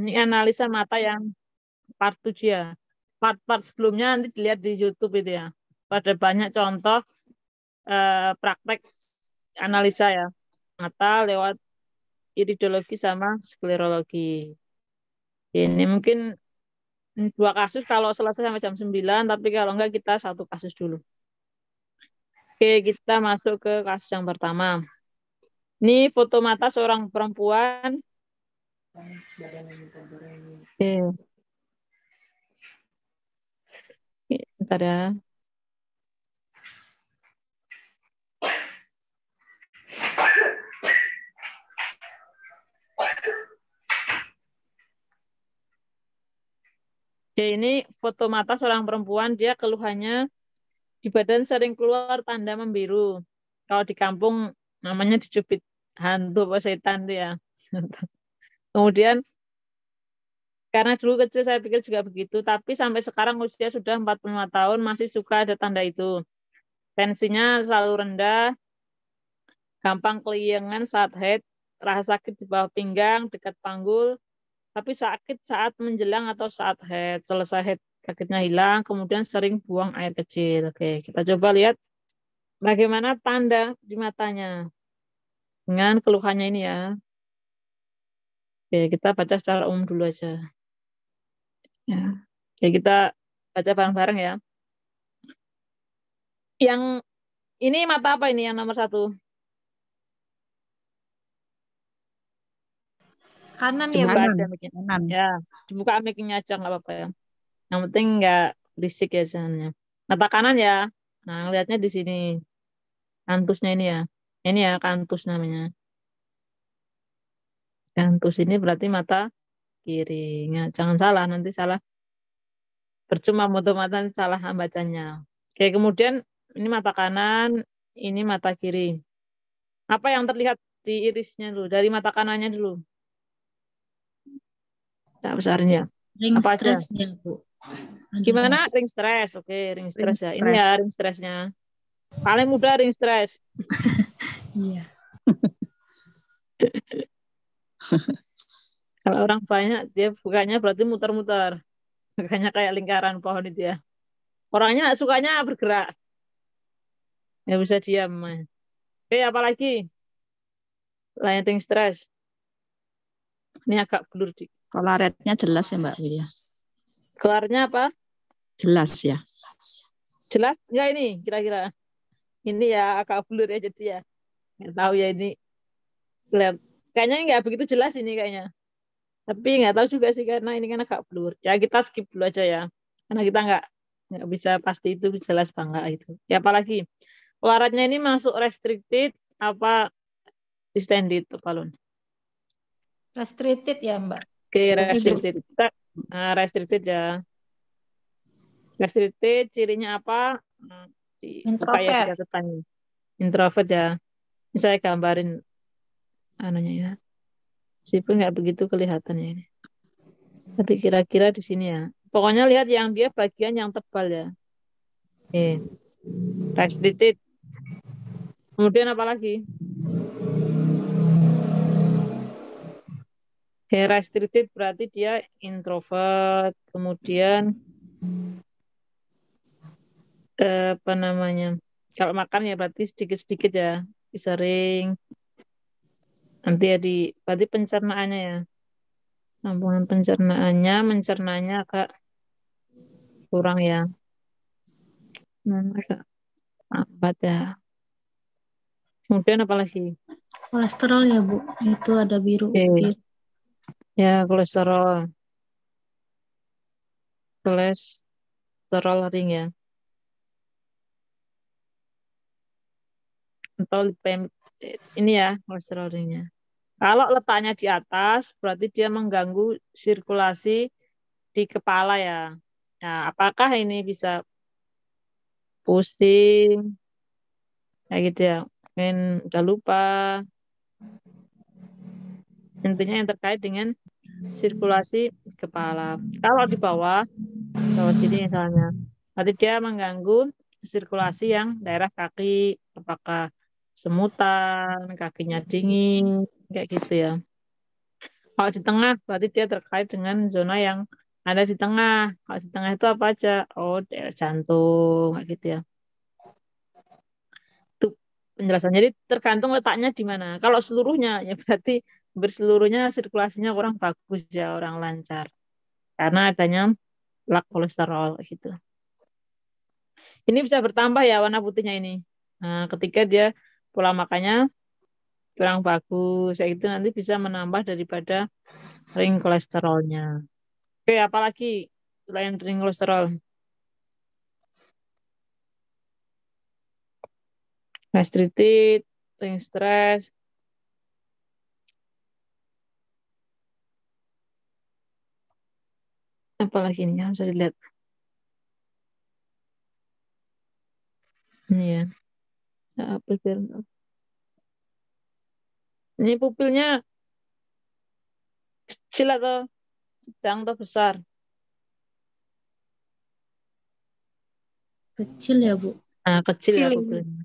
Ini analisa mata yang part 7 ya. Part-part sebelumnya nanti dilihat di YouTube itu ya. Ada banyak contoh praktek analisa ya. Mata lewat iridologi sama sklerologi. Ini mungkin 2 kasus kalau selesai sampai jam 9, tapi kalau enggak kita 1 kasus dulu. Oke, kita masuk ke kasus yang pertama. Ini foto mata seorang perempuan. Oke. Bentar ya. Oke, ini foto mata seorang perempuan, dia keluhannya di badan sering keluar tanda membiru. Kalau di kampung namanya dicubit hantu atau setan tuh ya. Kemudian karena dulu kecil saya pikir juga begitu, tapi sampai sekarang usia sudah 45 tahun masih suka ada tanda itu. Tensinya selalu rendah, gampang keliengan saat haid, rasa sakit di bawah pinggang, dekat panggul, tapi sakit saat menjelang atau saat haid. Selesai haid sakitnya hilang, kemudian sering buang air kecil. Oke, kita coba lihat bagaimana tanda di matanya dengan keluhannya ini ya. Oke, kita baca secara umum dulu aja. Ya. Oke, kita baca bareng-bareng ya. Yang ini mata apa ini yang nomor 1? Kanan ya, Dibuka Bu. aja mic-nya. Kanan. Ya, dibuka mic-nya aja nggak apa-apa ya. Yang penting nggak berisik ya jangannya. Mata kanan ya. Nah, lihatnya di sini. Kantusnya ini ya. Ini ya kantus namanya. Kantus ini berarti mata kiri. Ya, jangan salah, nanti salah. Percuma foto mata nanti salah bacanya. Oke, kemudian ini mata kanan, ini mata kiri. Apa yang terlihat di irisnya dulu? Dari mata kanannya dulu. Tak besarnya. Ring Apa aja? stress ya, Bu. Ada Gimana? ring Ring stress. Oke, ring stress ya. Ini stress. ya ring stressnya. Paling mudah ring stress. Iya. Kalau orang banyak, dia bukanya berarti muter-muter. Bukanya kayak lingkaran pohon itu ya. Orangnya sukanya bergerak. Nggak bisa diam. Oke, apa lagi? Lain ring stress. Ini agak blur di. Kolaretnya jelas ya, Mbak Widya? Kelarnya apa? Jelas ya. Jelas nggak ini kira-kira? Ini ya agak blur ya jadi ya. Nggak tahu ya ini. Lihat. Kayaknya nggak begitu jelas ini kayaknya. Tapi nggak tahu juga sih karena ini kan agak blur. Ya kita skip dulu aja ya. Karena kita nggak bisa pasti itu jelas apa enggak gitu. Ya apalagi kelaratnya ini masuk restricted apa distended balon. Restricted ya, Mbak? Oke, restricted. Kita restricted ya. Restricted cirinya apa? Buka ya di Introvert. catatannya. Introvert ya. Ini saya gambarin anunya ya. Meskipun nggak begitu kelihatannya ini. Tapi kira-kira di sini ya. Pokoknya lihat yang dia bagian yang tebal ya. Restricted. Kemudian apa lagi? Restricted berarti dia introvert. Kemudian apa namanya? Kalau makan ya berarti sedikit-sedikit ya. Sering. Nanti ya berarti pencernaannya ya. Sambungan pencernaannya, mencernanya agak kurang ya. Agak lambat ya. Kemudian apa lagi? Kolesterol ya, Bu. Itu ada biru. Oke. Ya, kolesterol. Kolesterol ring ya. Atau ini ya kolesterol ringnya. Kalau letaknya di atas, berarti dia mengganggu sirkulasi di kepala ya. Nah, apakah ini bisa pusing? Kayak gitu ya. Mungkin udah lupa. Intinya yang terkait dengan sirkulasi kepala. Kalau di bawah sini misalnya, berarti dia mengganggu sirkulasi yang daerah kaki, apakah semutan, kakinya dingin, kayak gitu ya. Kalau di tengah berarti dia terkait dengan zona yang ada di tengah. Kalau di tengah itu apa aja? Oh, daerah jantung, kayak gitu ya. Itu penjelasan. Jadi tergantung letaknya di mana. Kalau seluruhnya, ya berarti berseluruhnya sirkulasinya kurang bagus ya, orang lancar. Karena adanya plak kolesterol gitu. Ini bisa bertambah ya warna putihnya ini. Nah, ketika dia pola makannya kurang bagus, ya itu nanti bisa menambah daripada ring kolesterolnya. Oke, apalagi selain ring kolesterol? Gastritis, ring stres, apalagi ini yang bisa dilihat. Ini ya. Nah, ini pupilnya kecil atau sedang atau besar? Kecil ya, Bu. Nah, kecil ya Kecil ini. pupilnya.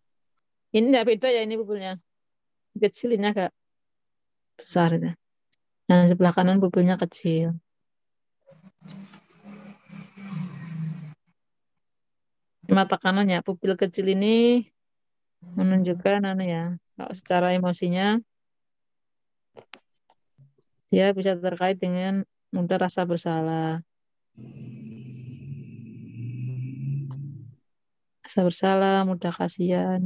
Ini nggak beda ya ini pupilnya. Kecil ini agak besar itu. Nah, sebelah kanan pupilnya kecil. Di mata kanan ya, pupil kecil ini menunjukkan ya, kalau secara emosinya dia bisa terkait dengan mudah rasa bersalah. Rasa bersalah, mudah kasihan.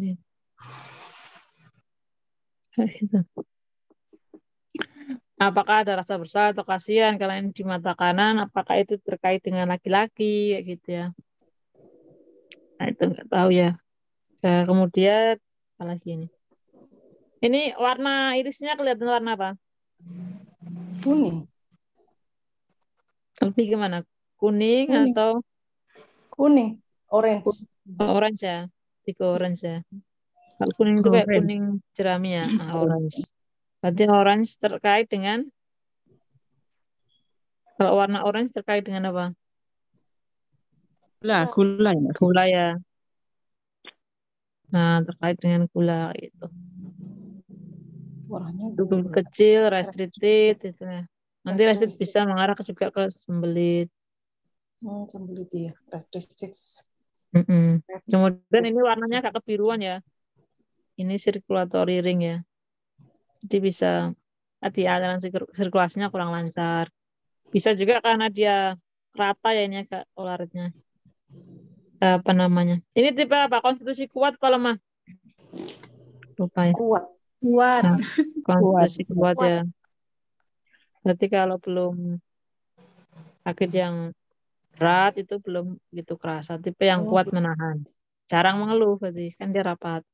Gitu. Apakah ada rasa bersalah atau kasihan kalau ini di mata kanan? Apakah itu terkait dengan laki-laki, kayak gitu ya? Nah, itu nggak tahu ya. Nah, kemudian apa lagi ini? Ini warna irisnya kelihatan warna apa? Kuning. Lebih gimana? Kuning Kuning. atau Kuning, orange. orange ya? Tiga orange ya. Kalau kuning itu kayak kuning jerami ya, orange. Berarti orange terkait dengan, kalau warna orange terkait dengan apa? Gula ya, Mbak. Gula ya. Nah, terkait dengan gula itu. Warnanya Tubuh kecil, restricted itu ya. Nanti restricted bisa mengarah juga ke sembelit. Sembelit ya, restricted. Kemudian ini warnanya agak kebiruan ya. Ini circulatory ring ya. Jadi bisa tadi aliran sirkulasinya kurang lancar. Bisa juga karena dia rata ya ini agak olaritnya. Apa namanya? Ini tipe apa? Konstitusi kuat apa lemah? Lupa ya. Kuat. Nah, konstitusi kuat ya. Berarti kalau belum sakit yang berat itu belum gitu kerasa. Tipe yang kuat menahan. Jarang mengeluh berarti kan dia rapat.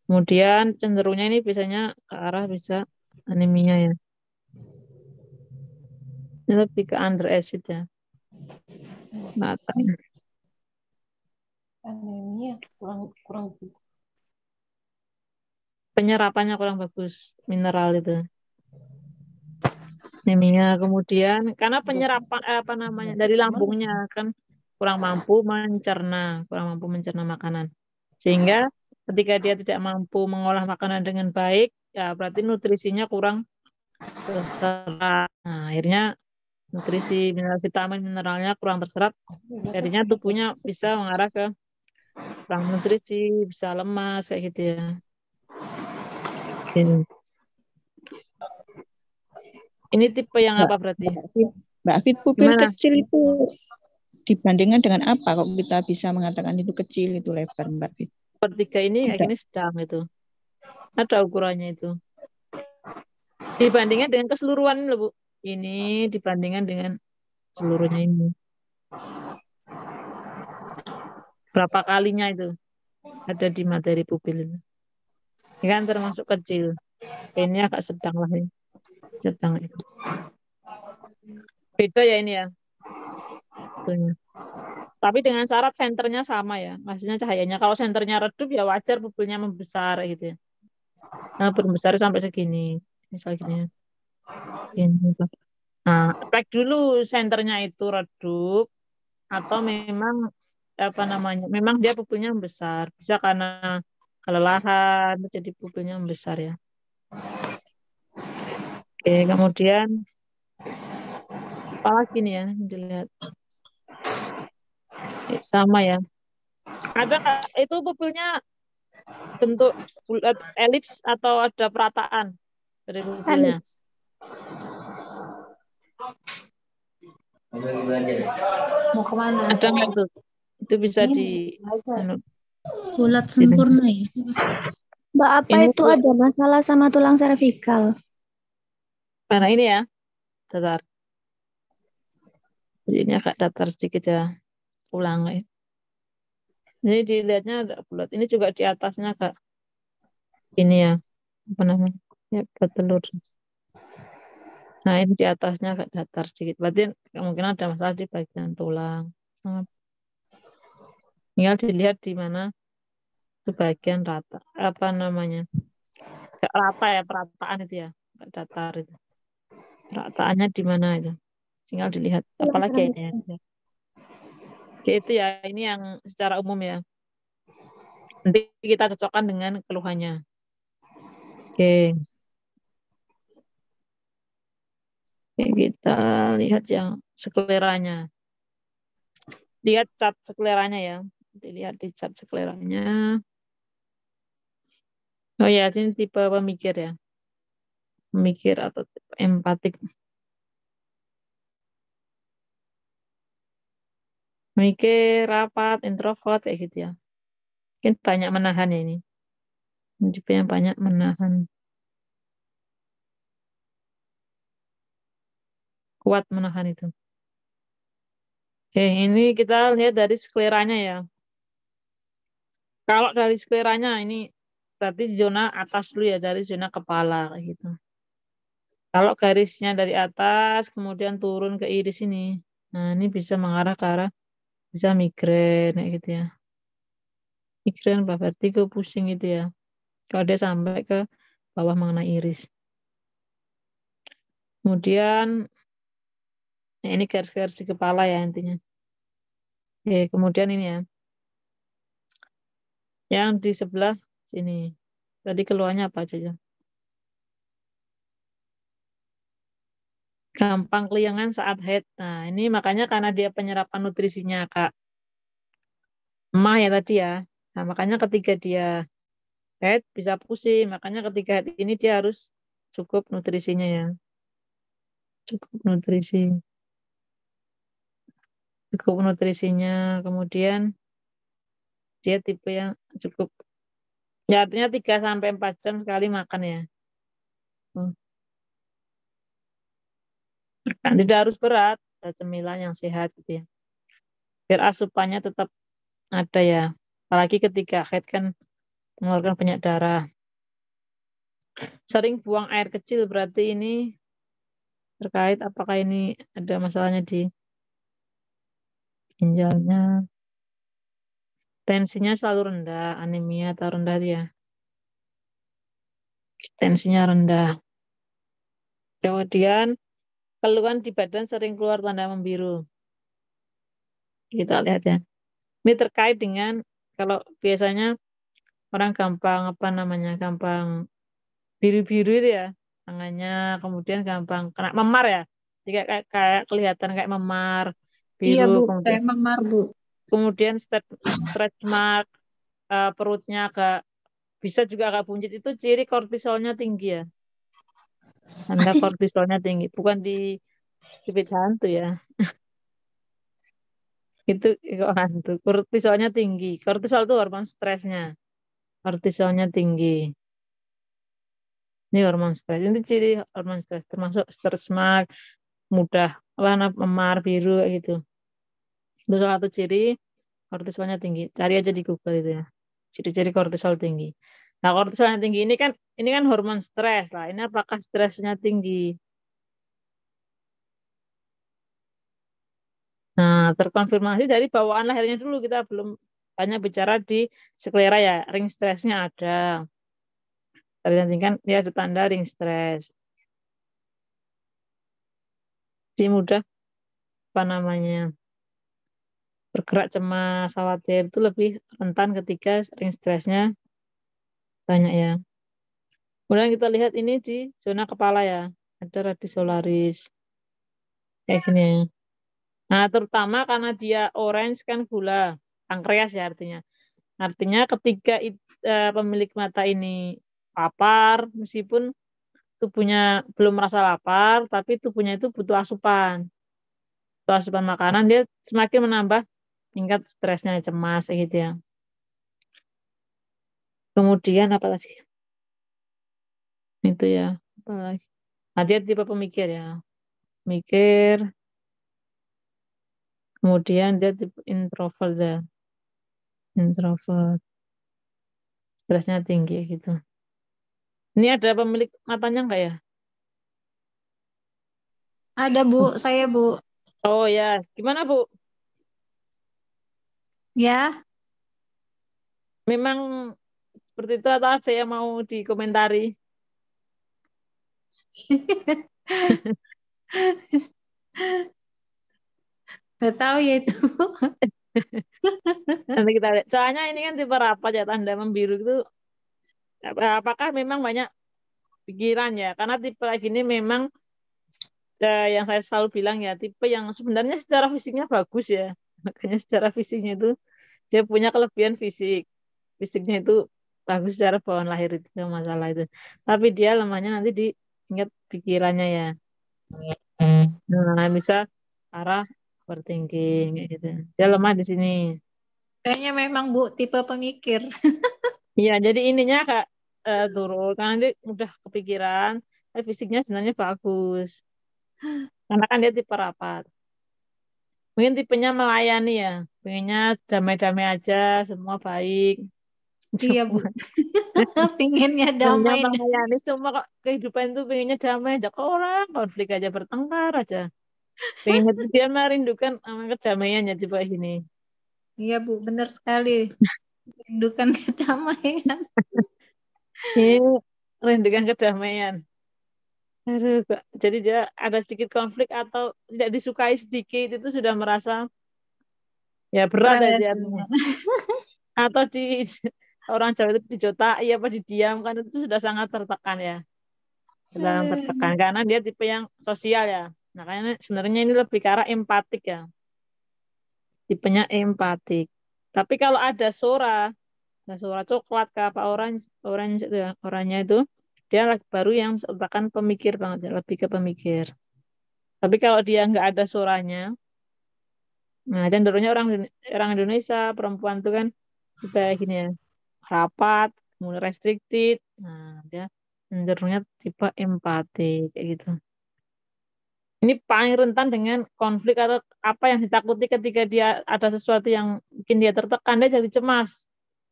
Kemudian cenderungnya ini biasanya ke arah bisa anemia ya. Ini lebih ke under acid ya. Mata. Anemia kurang Penyerapannya kurang bagus mineral itu. Anemia kemudian karena penyerapan dari lambungnya kan kurang mampu mencerna makanan. Sehingga ketika dia tidak mampu mengolah makanan dengan baik, ya berarti nutrisinya kurang terserap. Nah, akhirnya nutrisi vitamin mineralnya kurang terserap. Jadinya tubuhnya bisa mengarah ke kurang nutrisi, bisa lemas kayak gitu ya. Ini tipe yang apa berarti? Mbak Fit, pupil kecil itu dibandingkan dengan apa kok kita bisa mengatakan itu kecil, itu lebar, Mbak Fit? Sepertiga ini kayak gini sedang itu. Ada ukurannya itu. Dibandingkan dengan keseluruhan loh, Bu. Ini dibandingkan dengan seluruhnya ini. Berapa kalinya itu ada di materi pupil itu. Ini kan termasuk kecil. Ini agak sedang lah ini. Sedang itu. Beda ya ini ya. Betulnya. Tapi dengan syarat senternya sama ya. Maksudnya cahayanya. Kalau senternya redup ya wajar pupilnya membesar gitu ya. Nah, berbesar sampai segini. Misal gini. Ini. Nah, cek dulu senternya itu redup atau memang apa namanya? Memang dia pupilnya membesar. Bisa karena kelelahan jadi pupilnya membesar ya. Oke, kemudian apa lagi nih ya dilihat. Sama ya. Ada nggak itu pupilnya bentuk bulat elips atau ada perataan dari pupilnya? Elips. Mau kemana? Ada nggak itu? Itu bisa Ini di belajar. anu, Bulat sini. sempurna ya. Mbak, apa Ini itu ada masalah sama tulang servikal? Karena ini ya, datar. Jadi ini agak datar sedikit ya, ulang ya. Jadi dilihatnya ada bulat. Ini juga di atasnya agak ini ya, apa namanya? Ya, bertelur. Nah, ini di atasnya agak datar sedikit. Berarti kemungkinan ada masalah di bagian tulang. Nah, tinggal dilihat di mana itu bagian rata. Apa namanya? Gak rata ya, perataan itu ya. Gak datar itu. Perataannya di mana itu? Tinggal dilihat. Tulang Apalagi ya ini ya. servikal. Oke, itu ya. Ini yang secara umum ya. Nanti kita cocokkan dengan keluhannya. Oke. Oke, kita lihat yang skleranya. Lihat cat skleranya ya. Dilihat di cat skleranya. Oh ya, ini tipe pemikir ya. Pemikir atau tipe empatik. Pemikir, rapat, introvert kayak gitu ya. Mungkin banyak menahan ya ini. Ini tipe yang banyak menahan. Kuat menahan itu. Oke, ini kita lihat dari skleranya ya. Kalau dari skleranya ini berarti zona atas dulu ya, dari zona kepala kayak gitu. Kalau garisnya dari atas kemudian turun ke iris ini. Nah, ini bisa mengarah ke arah bisa migrain kayak gitu ya. Migrain apa vertigo pusing gitu ya. Kalau dia sampai ke bawah mengenai iris. Kemudian ya ini garis-garis di kepala ya intinya. Oke, kemudian ini ya. Yang di sebelah sini. Tadi keluarnya apa aja ya? Gampang keliangan saat head. Nah, ini makanya karena dia penyerapan nutrisinya Kak. Lemah ya tadi ya. Nah, makanya ketika dia head bisa pusing. Makanya ketika head ini dia harus cukup nutrisinya ya. Cukup nutrisi. Cukup nutrisinya. Kemudian dia tipe yang cukup. Ya artinya 3-4 jam sekali makan ya. Nah, tidak harus berat. Ada cemilan yang sehat gitu ya. Biar asupannya tetap ada ya. Apalagi ketika head kan mengeluarkan banyak darah. Sering buang air kecil berarti ini terkait apakah ini ada masalahnya di ginjalnya. Tensinya selalu rendah, anemia atau rendah dia. Tensinya rendah. Kemudian keluhan di badan sering keluar tanda membiru. Kita lihat ya. Ini terkait dengan kalau biasanya orang gampang apa namanya, gampang biru-biru itu ya tangannya, kemudian gampang kena memar ya. Jadi kayak kelihatan kayak memar, Iya biru, Bu, kemudian kayak memar Bu. stretch mark, perutnya agak bisa juga agak buncit itu ciri kortisolnya tinggi ya. Tanda kortisolnya tinggi, bukan di bibit hantu ya. Itu kok hantu. Kortisolnya tinggi. Kortisol itu hormon stresnya. Kortisolnya tinggi. Ini hormon stres. Ini ciri hormon stres termasuk stretch mark, mudah warna memar biru kayak gitu. Itu salah satu ciri kortisolnya tinggi. Cari aja di Google itu ya. Ciri-ciri kortisol tinggi. Nah, kortisol yang tinggi ini kan hormon stres lah. Ini apakah stresnya tinggi? Nah, terkonfirmasi dari bawaan lahirnya dulu, kita belum banyak bicara di sklera ya. Ring stresnya ada. Tadi nanti kan dia ada tanda ring stres. Si mudah apa namanya bergerak cemas, khawatir itu lebih rentan ketika ring stresnya banyak ya. Kemudian kita lihat ini di zona kepala ya. ada radicularis kayak gini. Nah, terutama karena dia orange kan gula, pankreas ya artinya. Artinya ketika pemilik mata ini lapar, meskipun tubuhnya belum merasa lapar, tapi tubuhnya itu butuh asupan. Butuh asupan makanan, dia semakin menambah tingkat stresnya, cemas gitu ya. Kemudian apa lagi? Itu ya, apa lagi? Nah, dia tipe pemikir ya. Mikir, kemudian dia tipe introvert ya. Introvert, stresnya tinggi gitu. Ini ada pemilik matanya enggak ya? Ada Bu, saya Bu. Oh ya, gimana Bu? Ya, Memang seperti itu atau ada yang mau dikomentari? nggak tahu ya itu. Nanti kita lihat. Soalnya ini kan tipe rapat ya, tanda membiru itu apakah memang banyak pikiran ya? Karena tipe kayak gini memang yang saya selalu bilang ya, tipe yang sebenarnya secara fisiknya bagus ya. Makanya secara fisiknya itu dia punya kelebihan fisik. Fisiknya itu bagus secara bawaan lahir itu nggak masalah itu. Tapi dia lemahnya nanti di tingkat pikirannya ya. Nah, bisa arah overthinking kayak gitu. Dia lemah di sini. Kayaknya memang Bu tipe pemikir. Iya, jadi ininya Kak turun karena dia udah kepikiran, tapi fisiknya sebenarnya bagus. Karena kan dia tipe rapat. Mungkin tipenya melayani ya, pengennya damai-damai aja, semua baik. Iya Bu, Semua pinginnya pengennya damai. melayani semua kok kehidupan itu pengennya damai aja ke orang, konflik aja bertengkar aja. Pengennya tuh dia merindukan kedamaian ya tipe ini. Iya Bu, benar sekali. Rindukan kedamaian. Ini merindukan kedamaian. Aduh, Kak. Jadi dia ada sedikit konflik atau tidak disukai sedikit itu sudah merasa ya berat Berat. aja artinya. Atau di orang Jawa itu dijotai apa didiamkan itu sudah sangat tertekan ya. Sangat tertekan karena dia tipe yang sosial ya. Makanya sebenarnya ini lebih ke arah empatik ya. Tipenya empatik. Tapi kalau ada Sora coklat ke apa orange, orange itu ya, oranye itu dia baru yang seakan pemikir banget ya, lebih ke pemikir. Tapi kalau dia nggak ada Soranya, nah cenderungnya orang Indonesia perempuan itu kan kayak gini ya, rapat, kemudian restricted. Nah, dia cenderungnya tipe empati kayak gitu. Ini paling rentan dengan konflik atau apa yang ditakuti ketika dia ada sesuatu yang bikin dia tertekan, dia jadi cemas.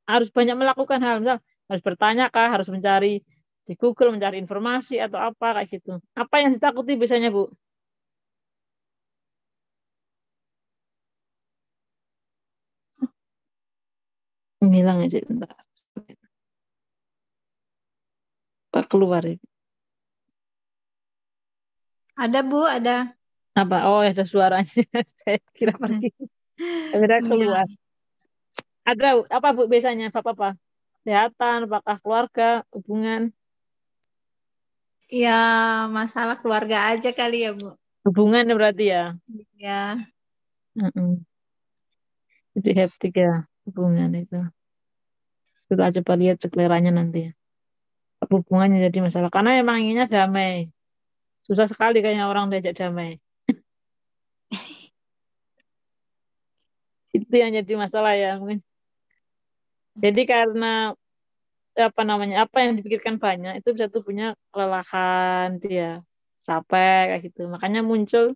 Harus banyak melakukan hal, misal harus bertanya kah, harus mencari di Google, mencari informasi atau apa kayak gitu. Apa yang ditakuti biasanya, Bu? Ngilang aja bentar. Pak keluar ini. Ada Bu, ada. Apa? Oh, ada suaranya. Saya kira pergi. Kira Iya. keluar. Ada apa Bu biasanya? Apa? Kesehatan, apakah keluarga, hubungan? Ya, masalah keluarga aja kali ya Bu. Hubungan berarti ya. Ya, Mm-mm. Jadi hektik ya hubungan itu. Kita coba lihat seleranya nanti ya. Apa hubungannya jadi masalah. Karena emang inginnya damai. Susah sekali kayaknya orang diajak damai. Itu yang jadi masalah ya mungkin. Jadi karena apa namanya, apa yang dipikirkan banyak itu bisa tubuhnya kelelahan dia, capek kayak gitu. Makanya muncul,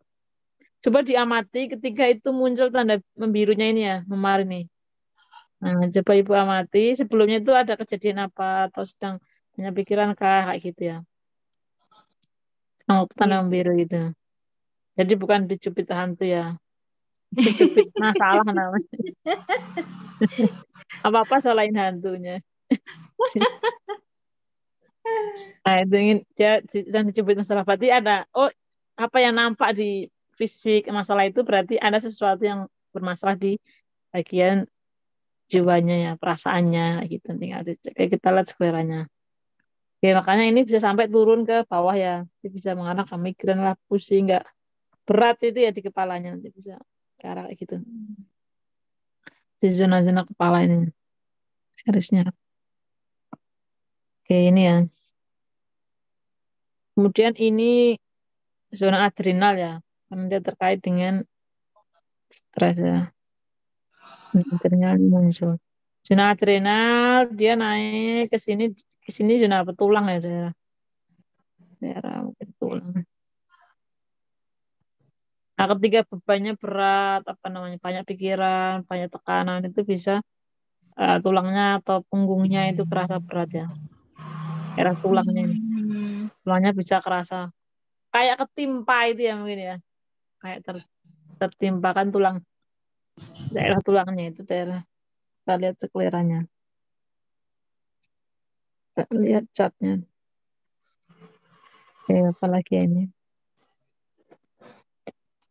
coba diamati ketika itu muncul tanda membirunya ini ya, memar ini. Nah, coba Ibu amati sebelumnya itu ada kejadian apa atau sedang punya pikiran kah kayak gitu ya. Oh, tanda iya. membiru itu. Jadi bukan dicubit hantu ya. Dicubit masalah namanya. Apa-apa salahin hantunya. Nah, itu ingin dia sedang dicubit masalah. Berarti ada, oh, apa yang nampak di fisik masalah itu berarti ada sesuatu yang bermasalah di bagian jiwanya ya, perasaannya gitu. Tinggal dicek. Kayak kita lihat seleranya. Oke, makanya ini bisa sampai turun ke bawah ya. Jadi bisa mengarah ke migrain lah, pusing, nggak berat itu ya di kepalanya. Nanti bisa ke arah kayak gitu. Di zona-zona kepala ini garisnya. Oke, ini ya. Kemudian ini zona adrenal ya. Karena dia terkait dengan stres ya. Zona adrenal muncul. Zona adrenal dia naik ke sini zona apa tulang ya daerah mungkin tulang. Nah, ketika bebannya berat, apa namanya, banyak pikiran, banyak tekanan, itu bisa tulangnya atau punggungnya itu kerasa berat ya. Daerah tulangnya ini. Tulangnya bisa kerasa kayak ketimpa itu ya mungkin ya. Kayak tertimpa kan tulang, daerah tulangnya itu daerah. Kita lihat sekelirannya. Kita lihat catnya. Apalagi ya ini.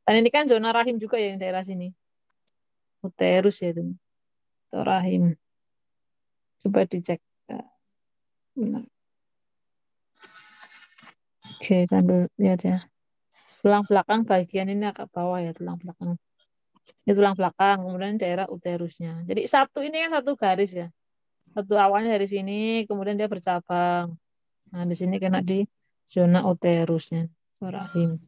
Dan ini kan zona rahim juga ya yang daerah sini. Uterus ya itu. Atau rahim. Coba dicek. Benar. Oke, sambil lihat ya. Tulang belakang bagian ini agak bawah ya, tulang belakang. Ini tulang belakang, kemudian daerah uterusnya. Jadi satu ini kan satu garis ya. Satu awalnya dari sini, kemudian dia bercabang. Nah, di sini kena di zona uterusnya, rahim.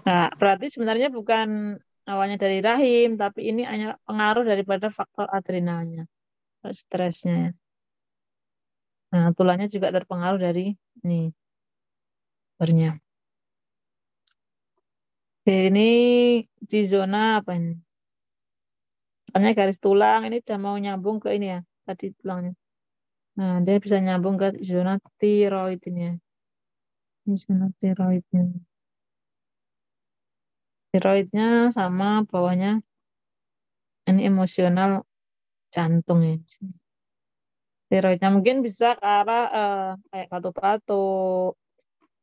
Nah, berarti sebenarnya bukan awalnya dari rahim, tapi ini hanya pengaruh daripada faktor adrenalnya, stresnya. Nah, tulangnya juga terpengaruh dari ini, bernya. Ini di zona apa ini? Soalnya garis tulang ini udah mau nyambung ke ini ya, tadi tulangnya. Nah, dia bisa nyambung ke zona tiroid ini ya. Ini zona tiroidnya. Tiroidnya sama bawahnya ini emosional jantung ya. Tiroidnya mungkin bisa ke arah kayak batuk-batuk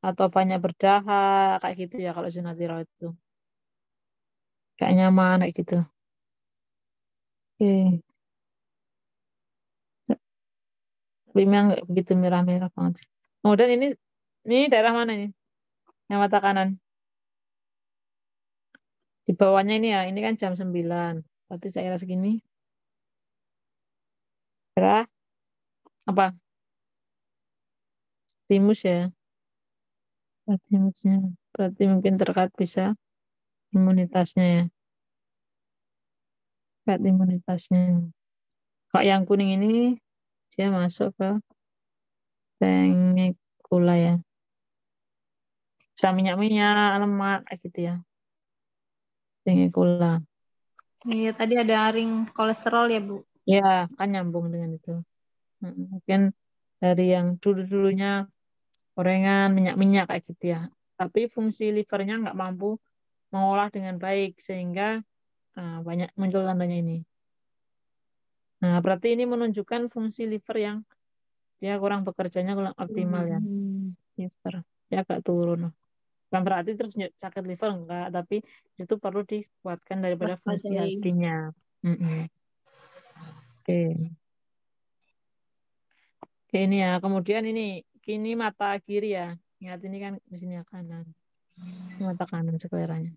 atau banyak berdahak kayak gitu ya kalau zona tiroid itu. Kayak nyaman kayak gitu. Oke. Tapi memang nggak begitu merah-merah banget. Kemudian ini daerah mana ini? Yang mata kanan. Di bawahnya ini ya, ini kan jam 9. Berarti daerah segini. Daerah apa? Timus ya. Timusnya. Berarti mungkin terkait bisa imunitasnya ya. Terkait imunitasnya. Kalau yang kuning ini dia masuk ke pengekula ya. Bisa minyak-minyak, lemak kayak gitu ya. Pengekula. Iya, tadi ada ring kolesterol ya, Bu. Ya, kan nyambung dengan itu. Mungkin dari yang dulu-dulunya gorengan, minyak-minyak kayak gitu ya. Tapi fungsi livernya nggak mampu mengolah dengan baik sehingga banyak muncul tandanya ini. Nah, berarti ini menunjukkan fungsi liver yang dia kurang bekerjanya kurang optimal ya. Liver dia agak turun. Bukan berarti terus sakit liver enggak, tapi itu perlu dikuatkan daripada fungsi Waspadai. hatinya. Oke. Oke, ini ya. Kemudian ini mata kiri ya. Ingat ini kan di sini ya kanan. Ini mata kanan skleranya.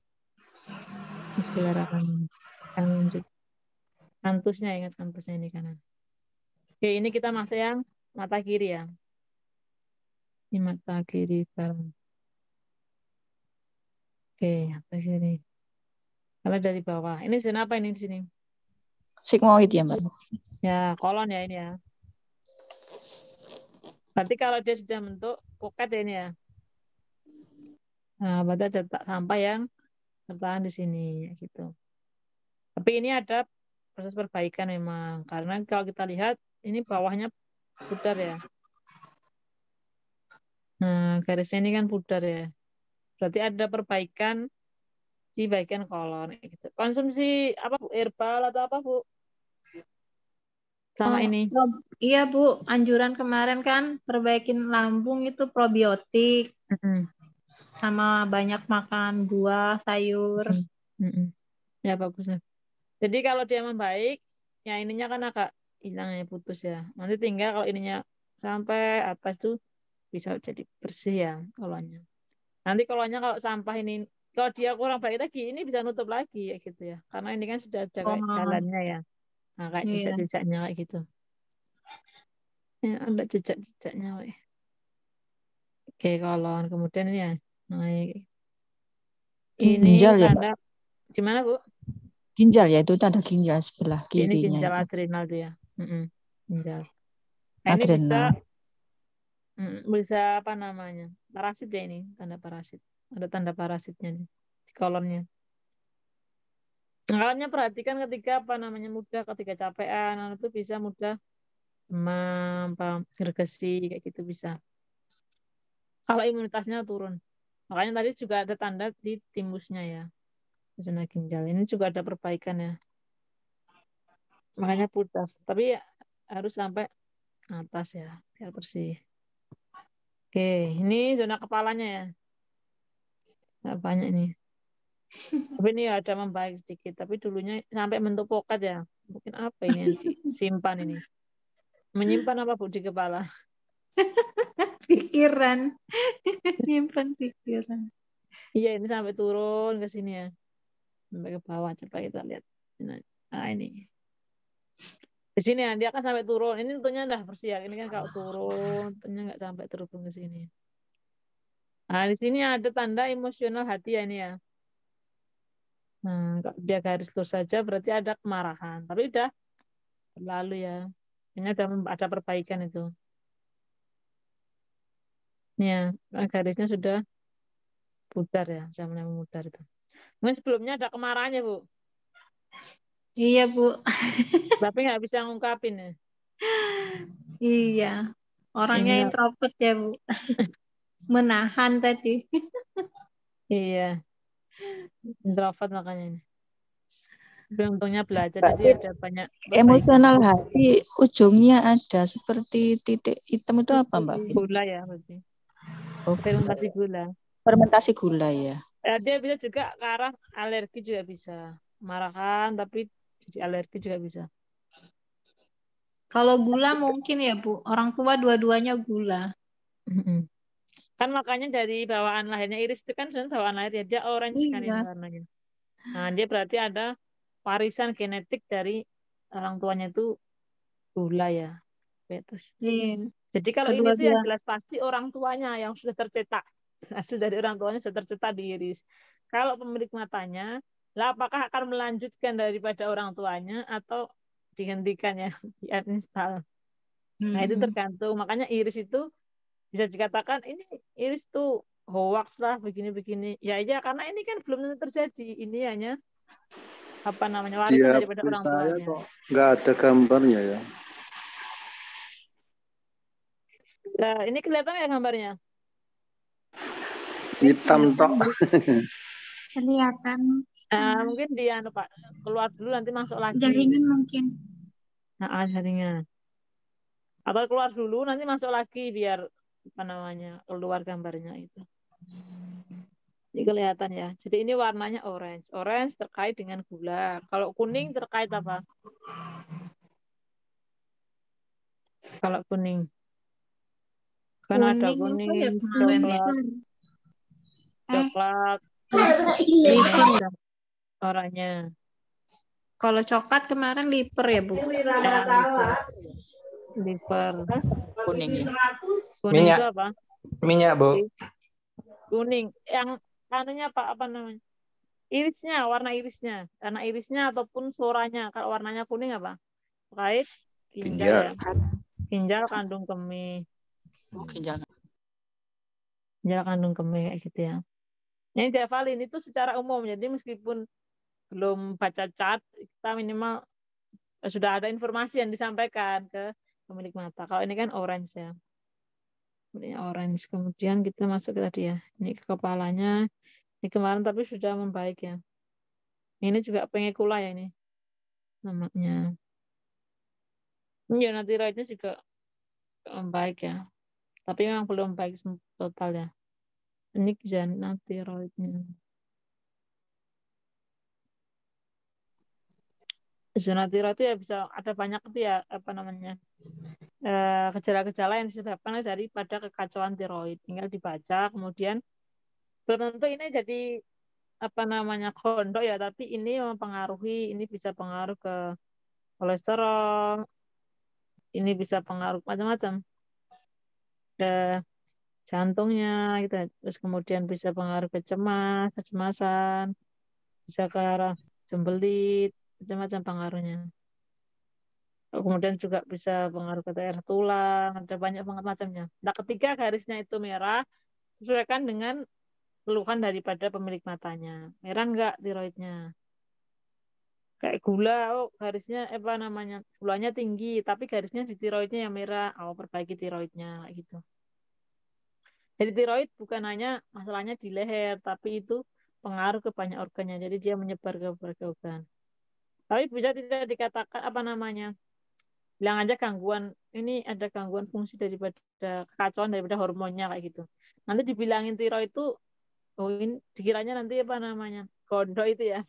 Ini sklera kanan. Kanan juga. Kantusnya ingat kantusnya ini kanan. Oke, ini kita masuk yang mata kiri ya. Ini mata kiri sekarang. Oke, mata kiri. Kalau dari bawah. Ini zona apa ini di sini? Sigmoid ya, Mbak. Ya, kolon ya ini ya. Berarti kalau dia sudah bentuk pocket ya ini ya. Nah, berarti ada sampah yang bertahan di sini gitu. Tapi ini ada proses perbaikan memang. Karena kalau kita lihat ini bawahnya pudar ya. Nah, garisnya ini kan pudar ya. Berarti ada perbaikan di bagian kolon gitu. Konsumsi apa Bu? Herbal atau apa Bu? Sama ini. Iya, Bu. Anjuran kemarin kan perbaikin lambung itu probiotik. Sama banyak makan buah, sayur. Ya, bagus ya. Jadi kalau dia membaik, ya ininya kan agak hilangnya putus ya. Nanti tinggal kalau ininya sampai atas tuh bisa jadi bersih ya kolonnya. Nanti kolonnya kalau sampah ini, kalau dia kurang baik lagi, ini bisa nutup lagi ya gitu ya. Karena ini kan sudah ada kayak Oh, jalannya ya. Nah, kayak iya. jejak-jejaknya kayak gitu. Ya, ada jejak-jejaknya. Weh. Oke, kolon. Kemudian ini ya, naik. Ini Ginjal ya, Pak. tanda, gimana Bu? Ginjal ya, itu tanda ginjal sebelah Ini kirinya ginjal itu. adrenal tuh ya. Ginjal. Nah, ini Adrenal. bisa apa namanya? Parasit ya ini, tanda parasit. Ada tanda parasitnya nih di kolonnya. Makanya perhatikan ketika apa namanya mudah, ketika capean, itu bisa mudah demam, gergesi kayak gitu bisa. Kalau imunitasnya turun. Makanya tadi juga ada tanda di timusnya ya. Di zona ginjal. Ini juga ada perbaikan ya. Makanya putih. Tapi ya, harus sampai atas ya, biar bersih. Oke, ini zona kepalanya ya. Nggak banyak ini. Tapi ini ada membaik sedikit. Tapi dulunya sampai bentuk pokat ya. Mungkin apa ini yang disimpan ini? Menyimpan apa Bu di kepala? Pikiran. Nyimpan pikiran. Iya, ini sampai turun ke sini ya. Sampai ke bawah. Coba kita lihat. Nah, ini. Di sini ya, dia kan sampai turun. Ini tentunya udah bersih ya. Ini kan kalau turun, tentunya nggak sampai terhubung ke sini. Nah, di sini ada tanda emosional hati ya ini ya. Nah, kalau dia garis lurus saja berarti ada kemarahan. Tapi udah berlalu ya. Ini udah ada perbaikan itu. Ini ya, garisnya sudah pudar ya, sudah mulai memudar itu. Mungkin sebelumnya ada kemarahannya, Bu. Iya, Bu. Tapi nggak bisa ngungkapin ya. Iya. Orangnya Ini introvert ya, Bu. Menahan tadi. iya, introvert makanya ini. Tapi untungnya belajar, Mbak jadi Fit, ada banyak emosional perbaikan. hati ujungnya ada seperti titik hitam itu apa, Mbak Fit? Gula ya, berarti. Oh, Fermentasi gula. fermentasi gula ya. Dia bisa juga ke arah alergi juga bisa. Marahan, tapi jadi alergi juga bisa. Kalau gula mungkin ya, Bu. Orang tua dua-duanya gula. Kan makanya dari bawaan lahirnya Iris itu kan sebenarnya bawaan lahir ya. Dia orange kan ini Iya. warnanya. Nah, dia berarti ada warisan genetik dari orang tuanya itu gula ya. Betus. Iya. Jadi kalau ini tuh yang Kedua-dua. jelas pasti orang tuanya yang sudah tercetak. Hasil dari orang tuanya sudah tercetak di iris. Kalau pemilik matanya, lah apakah akan melanjutkan daripada orang tuanya atau dihentikan ya, di-uninstall. Nah, itu tergantung. Makanya iris itu bisa dikatakan ini iris tuh hoax lah begini-begini. Ya iya karena ini kan belum tentu terjadi. Ini hanya apa namanya Di warisan HP daripada orang saya tuanya. kok nggak ada gambarnya ya. Nah, ini kelihatan ya gambarnya? Hitam tok. Kelihatan. Mungkin dia Pak keluar dulu nanti masuk lagi. Jaringan mungkin. Nah, jaringan. Atau keluar dulu nanti masuk lagi biar apa namanya keluar gambarnya itu. Ini kelihatan ya. Jadi ini warnanya orange. Orange terkait dengan gula. Kalau kuning terkait apa? Kalau kuning. Kan ada kuning, ya, coklat, coklat, liver. oranye. Kalau coklat kemarin liver ya, Bu? Liver. Kuning ya. Kuning Minyak. itu apa? Minyak, Bu. Kuning. Yang anunya apa namanya? Irisnya, warna irisnya. Karena irisnya ataupun suaranya. Kalau warnanya kuning apa? Terkait ginjal ya. Ginjal kandung kemih. Oh, ginjal. Ginjal kandung kemih kayak gitu ya. Ini dihafalin itu secara umum. Jadi meskipun belum baca chart, kita minimal sudah ada informasi yang disampaikan ke pemilik mata. Kalau ini kan orange ya. Ini orange. Kemudian kita masuk ke tadi ya. Ini ke kepalanya. Ini kemarin tapi sudah membaik ya. Ini juga pengekula ya ini. Namanya. Ya nanti tiroidnya juga membaik ya. Tapi memang belum baik total ya. Ini zona tiroidnya. Zona tiroid itu ya bisa ada banyak itu ya apa namanya gejala-gejala yang disebabkan daripada kekacauan tiroid. Tinggal dibaca, kemudian belum tentu ini jadi gondok ya, tapi ini mempengaruhi, ini bisa pengaruh ke kolesterol, ini bisa pengaruh macam-macam ke jantungnya gitu. Terus kemudian bisa pengaruh ke kecemasan, bisa ke arah sembelit, macam-macam pengaruhnya. Kemudian juga bisa pengaruh ke daerah tulang, ada banyak banget macamnya. Nah, ketika garisnya itu merah, sesuaikan dengan keluhan daripada pemilik matanya. Merah enggak tiroidnya? Kayak gula, garisnya gulanya tinggi, tapi garisnya di tiroidnya yang merah. Perbaiki tiroidnya, kayak gitu. Jadi tiroid bukan hanya masalahnya di leher, tapi itu pengaruh ke banyak organnya. Jadi dia menyebar ke berbagai organ. Tapi bisa tidak dikatakan bilang aja gangguan, ini ada gangguan fungsi daripada kekacauan daripada hormonnya kayak gitu. Nanti dibilangin tiroid itu, ini dikiranya nanti gondok itu ya.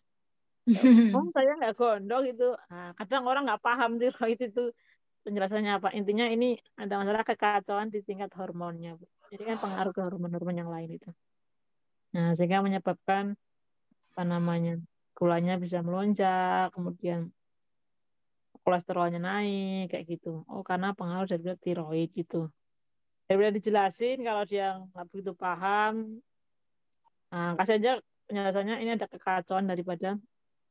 Saya nggak gondok itu. Nah, kadang orang nggak paham tiroid itu penjelasannya apa. Intinya ini ada masalah kekacauan di tingkat hormonnya. Jadi kan pengaruh ke hormon-hormon yang lain itu. Nah, sehingga menyebabkan gulanya bisa melonjak, kemudian kolesterolnya naik kayak gitu. Karena pengaruh dari tiroid gitu. Daripada dijelasin kalau dia nggak begitu paham, kasih aja penjelasannya ini ada kekacauan daripada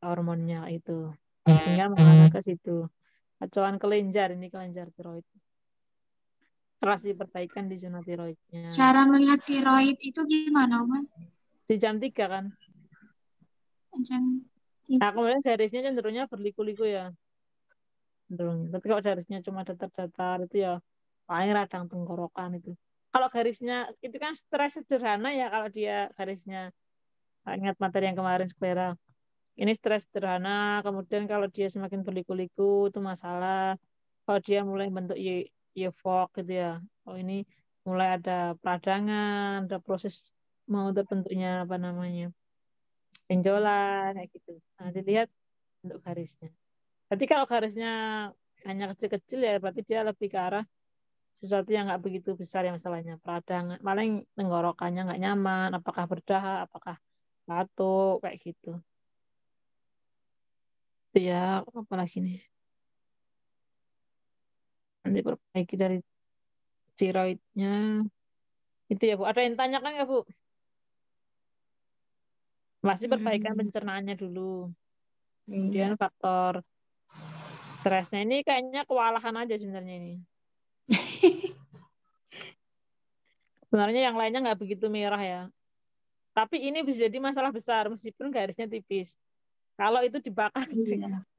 hormonnya itu. Sehingga mengarah ke situ. Kekacauan kelenjar tiroid. Harus diperbaikan di zona tiroidnya. Cara melihat tiroid itu gimana, Uma? Di jam 3 kan? Jam 3. Nah, kemudian garisnya cenderungnya berliku-liku ya. Tapi kalau garisnya cuma datar-datar itu ya paling radang tenggorokan itu. Kalau garisnya itu kan stres sederhana ya, kalau dia garisnya ingat materi yang kemarin sklera. Ini stres sederhana, kemudian kalau dia semakin berliku-liku itu masalah. Kalau dia mulai bentuk YFOK gitu ya. Ini mulai ada peradangan, ada proses mau terbentuknya benjolan kayak gitu. Nah, dilihat bentuk garisnya. Berarti kalau garisnya hanya kecil-kecil ya berarti dia lebih ke arah sesuatu yang nggak begitu besar ya masalahnya. Peradangan, paling tenggorokannya nggak nyaman, apakah berdahak, apakah batuk, kayak gitu. Itu ya, apalagi nih. Nanti perbaiki dari tiroidnya. Itu ya Bu. Ada yang tanyakan ya Bu? Pasti perbaikan pencernaannya dulu. Kemudian faktor stresnya ini kayaknya kewalahan aja sebenarnya ini. Sebenarnya yang lainnya nggak begitu merah ya. Tapi ini bisa jadi masalah besar meskipun garisnya tipis. Kalau itu dibakar,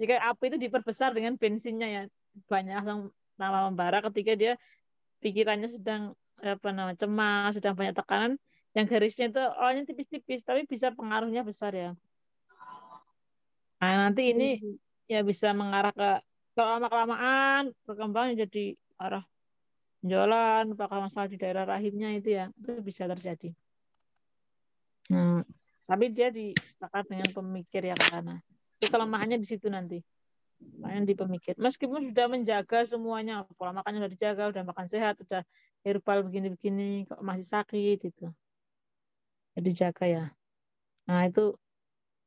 jika api itu diperbesar dengan bensinnya ya, banyak langsung nama membara ketika dia pikirannya sedang cemas, sedang banyak tekanan, yang garisnya itu awalnya tipis-tipis, tapi bisa pengaruhnya besar ya. Nah, nanti ini ya bisa mengarah ke kalau lama-kelamaan berkembang jadi arah benjolan, apakah masalah di daerah rahimnya itu ya, itu bisa terjadi. Tapi dia dibakar dengan pemikir ya ke sana. Itu kelemahannya di situ nanti. Makanya di pemikir. Meskipun sudah menjaga semuanya, pola makannya sudah dijaga, sudah makan sehat, sudah herbal begini-begini, kok masih sakit itu. Jadi jaga ya. Nah itu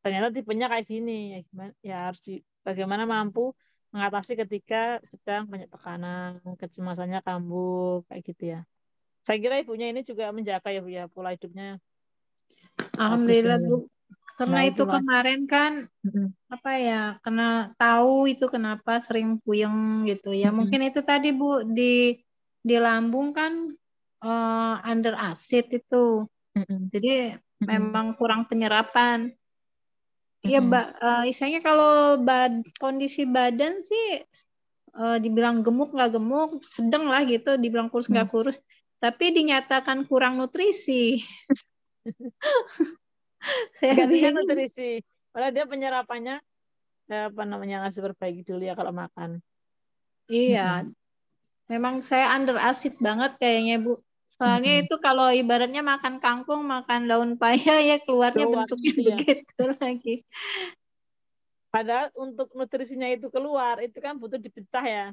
ternyata tipenya kayak gini. Ya harus bagaimana mampu mengatasi ketika sedang banyak tekanan, kecemasannya kambuh, kayak gitu ya. Saya kira ibunya ini juga menjaga ya Bu ya, pola hidupnya. Alhamdulillah Bu. Karena itu kemarin kan kena tahu itu kenapa sering puyeng gitu ya. Mungkin itu tadi Bu di lambung kan under acid itu. Jadi memang kurang penyerapan. Ya istilahnya kalau kondisi badan sih dibilang gemuk nggak gemuk, sedang lah gitu, dibilang kurus nggak kurus. Tapi dinyatakan kurang nutrisi. Kasihkan nutrisi. Padahal dia penyerapannya harus diperbaiki dulu ya kalau makan. Iya. Memang saya under acid banget kayaknya Bu. Soalnya itu kalau ibaratnya makan kangkung, makan daun paya ya keluarnya bentuknya gitu ya. begitu lagi. Padahal untuk nutrisinya itu keluar, itu kan butuh dipecah ya.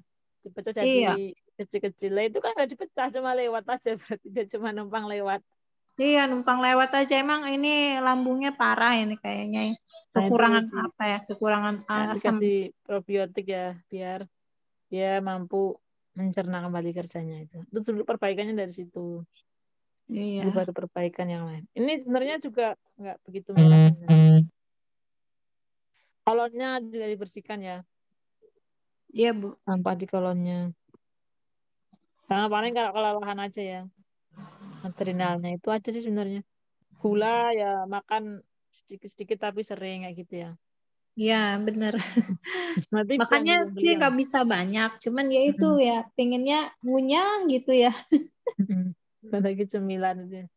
Dipecah jadi kecil-kecil. Lah itu kan nggak dipecah, cuma lewat aja, berarti dia cuma numpang lewat. Iya, numpang lewat aja. Emang ini lambungnya parah ini kayaknya. Nah, Kekurangan itu apa ya? Kekurangan asam. dikasih probiotik ya, biar dia mampu mencerna kembali kerjanya itu. Itu dulu perbaikannya dari situ. Iya. Itu baru perbaikan yang lain. Ini sebenarnya juga nggak begitu merah. Kolonnya juga dibersihkan ya. Iya, Bu. Sampah di kolonnya. Sama paling kalau kelelahan aja ya. Adrenalnya itu aja sih sebenarnya. Gula ya makan sedikit-sedikit tapi sering kayak gitu ya. Iya, bener. Nanti bisa Makanya sih nggak bisa banyak. Cuman ya itu ya pengennya ngunyah gitu ya. lagi cemilan itu.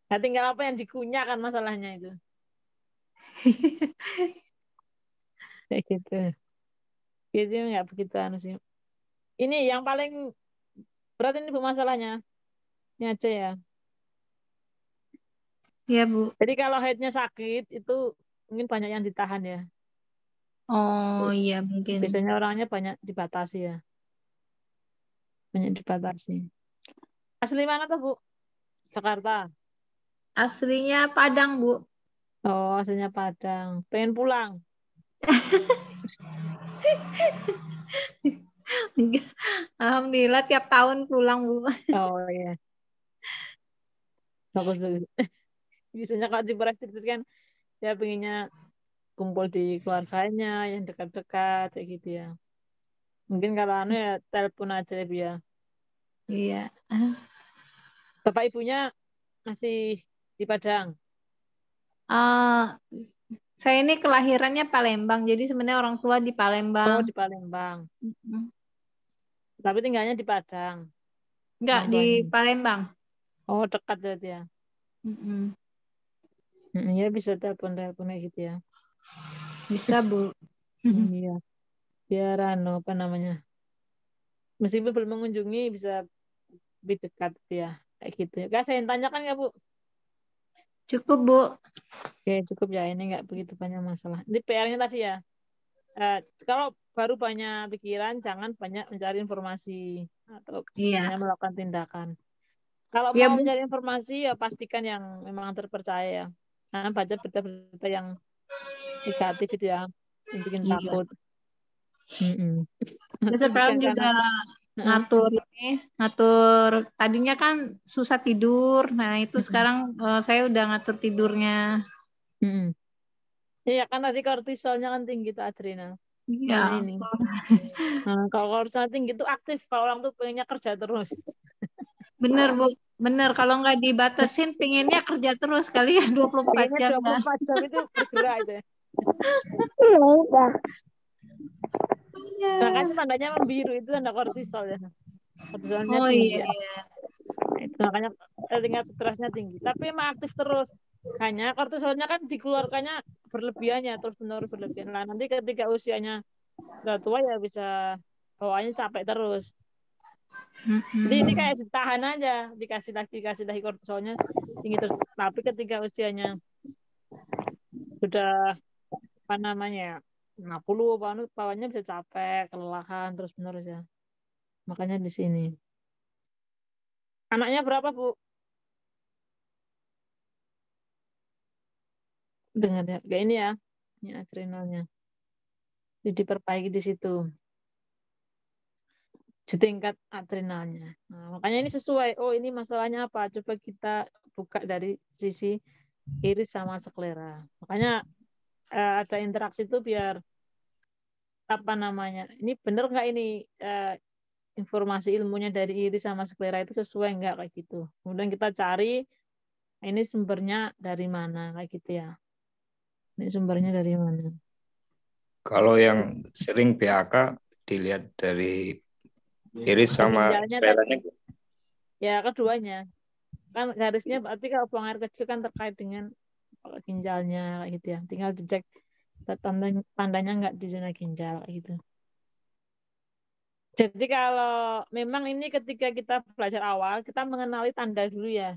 Nah, tinggal apa yang dikunyah kan masalahnya itu. Kayak gitu. Gitu nggak begitu anu sih. Ini yang paling berat ini Bu masalahnya. Ini aja ya. Iya, Bu. Jadi kalau headnya sakit itu mungkin banyak yang ditahan ya. Oh iya mungkin. Biasanya orangnya banyak dibatasi ya. Banyak dibatasi. Asli mana tuh Bu? Jakarta. Aslinya Padang, Bu. Oh, aslinya Padang. Pengen pulang. Alhamdulillah tiap tahun pulang, Bu. Oh iya. Bagus bagus. Biasanya kalau di Brazil kan ya pengennya kumpul di keluarganya yang dekat-dekat kayak gitu ya. Mungkin kalau anu ya telepon aja ya Bu ya. Iya. Bapak ibunya masih di Padang. Saya ini kelahirannya Palembang, jadi sebenarnya orang tua di Palembang. Oh, di Palembang. Tapi tinggalnya di Padang. Enggak, di Palembang. Oh, dekat berarti ya. Ya bisa telepon kayak gitu ya. Bisa, Bu. Iya. Biar apa namanya? Meskipun belum mengunjungi bisa lebih dekat ya. Kayak gitu. Kak, saya tanyakan nggak, Bu? Cukup, Bu. Oke, cukup ya. Ini nggak begitu banyak masalah. Ini PR-nya tadi ya. Kalau baru banyak pikiran, jangan banyak mencari informasi atau banyak melakukan tindakan. Kalau mau mencari informasi, ya pastikan yang memang terpercaya ya. Jangan baca berita-berita yang negatif itu ya, yang bikin takut. Sekarang juga ngatur tadinya kan susah tidur. Nah, itu sekarang saya udah ngatur tidurnya. Iya kan tadi kortisolnya kan tinggi tuh adrenal. Iya. Ini. Kalau kortisol tinggi itu aktif. Kalau orang tuh pengennya kerja terus. Bener, Bu. Bener. Kalau nggak dibatasin, pengennya kerja terus kali ya 24 jam. 24 jam itu bergerak itu ya. Makanya tandanya membiru itu tanda kortisol ya. Kortisolnya tinggi. Iya. Itu makanya tingkat stresnya tinggi. Tapi emang aktif terus. Hanya kortisolnya kan dikeluarkannya berlebihannya terus-menerus berlebihan. Nah, nanti ketika usianya udah tua ya bisa bawaannya capek terus. Jadi ini kayak ditahan aja, dikasih lagi kortisolnya tinggi terus. Tapi ketika usianya sudah apa namanya 50 bawahnya bisa capek, kelelahan terus-menerus ya. Makanya di sini. Anaknya berapa, Bu? Dengar ya, kayak ini ya. Ini adrenalnya. Jadi diperbaiki di situ. Di tingkat adrenalnya. Nah, makanya ini sesuai. Oh, ini masalahnya apa? Coba kita buka dari sisi iris sama sklera. Makanya ada interaksi itu biar apa namanya? Ini benar nggak ini informasi ilmunya dari iris sama sklera itu sesuai nggak kayak gitu. Kemudian kita cari ini sumbernya dari mana kayak gitu ya. Ini sumbernya dari mana? Kalau yang sering PHK dilihat dari iris sama skleranya. Ya keduanya. Kan garisnya berarti kalau buang air kecil kan terkait dengan ginjalnya kayak gitu ya. Tinggal dicek tandanya nggak di zona ginjal kayak gitu. Jadi kalau memang ini ketika kita belajar awal kita mengenali tanda dulu ya.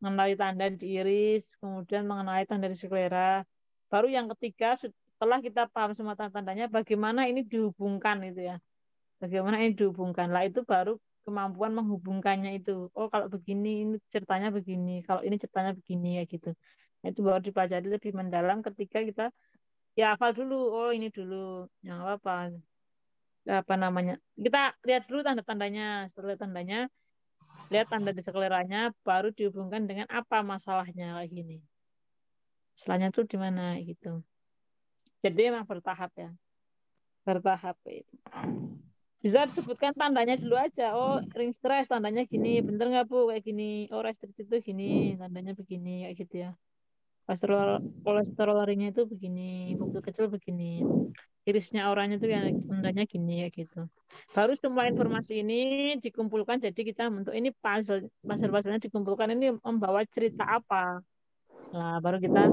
Mengenali tanda di iris, kemudian mengenali tanda di sklera. Baru yang ketiga setelah kita paham semua tanda-tandanya bagaimana ini dihubungkan itu ya. bagaimana ini dihubungkan. Lah itu baru kemampuan menghubungkannya itu. Oh kalau begini ini ceritanya begini, kalau ini ceritanya begini ya gitu. Nah, itu baru dipelajari lebih mendalam ketika kita ya hafal dulu. Oh ini dulu yang apa namanya. Kita lihat dulu tanda-tandanya. Setelah tandanya, lihat tanda di sekelilingnya, baru dihubungkan dengan apa masalahnya kayak gini. Setelahnya tuh di mana gitu. Jadi memang bertahap ya. Bertahap itu. Bisa disebutkan tandanya dulu aja. Oh, ring stress tandanya gini. Bener nggak Bu kayak gini? Oh, restriksi itu gini. Tandanya begini kayak gitu ya. Kolesterol ringnya itu begini. Bukti kecil begini. Irisnya auranya itu yang tandanya gini ya gitu. Baru semua informasi ini dikumpulkan. Jadi kita bentuk ini puzzle-puzzlenya dikumpulkan ini membawa cerita apa. Nah, baru kita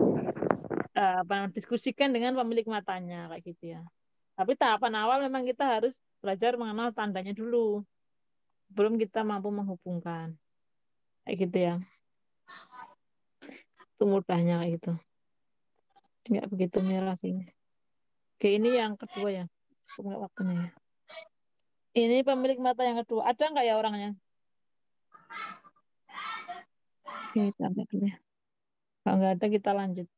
diskusikan dengan pemilik matanya kayak gitu ya. Tapi tahapan awal memang kita harus belajar mengenal tandanya dulu. Belum kita mampu menghubungkan. Kayak gitu ya. Itu mudahnya kayak gitu. Enggak begitu merah sih. Oke, ini yang kedua ya. Enggak waktunya ya. Ini pemilik mata yang kedua. Ada enggak ya orangnya? Oke, kita lihat dulu ya. Kalau enggak ada kita lanjut.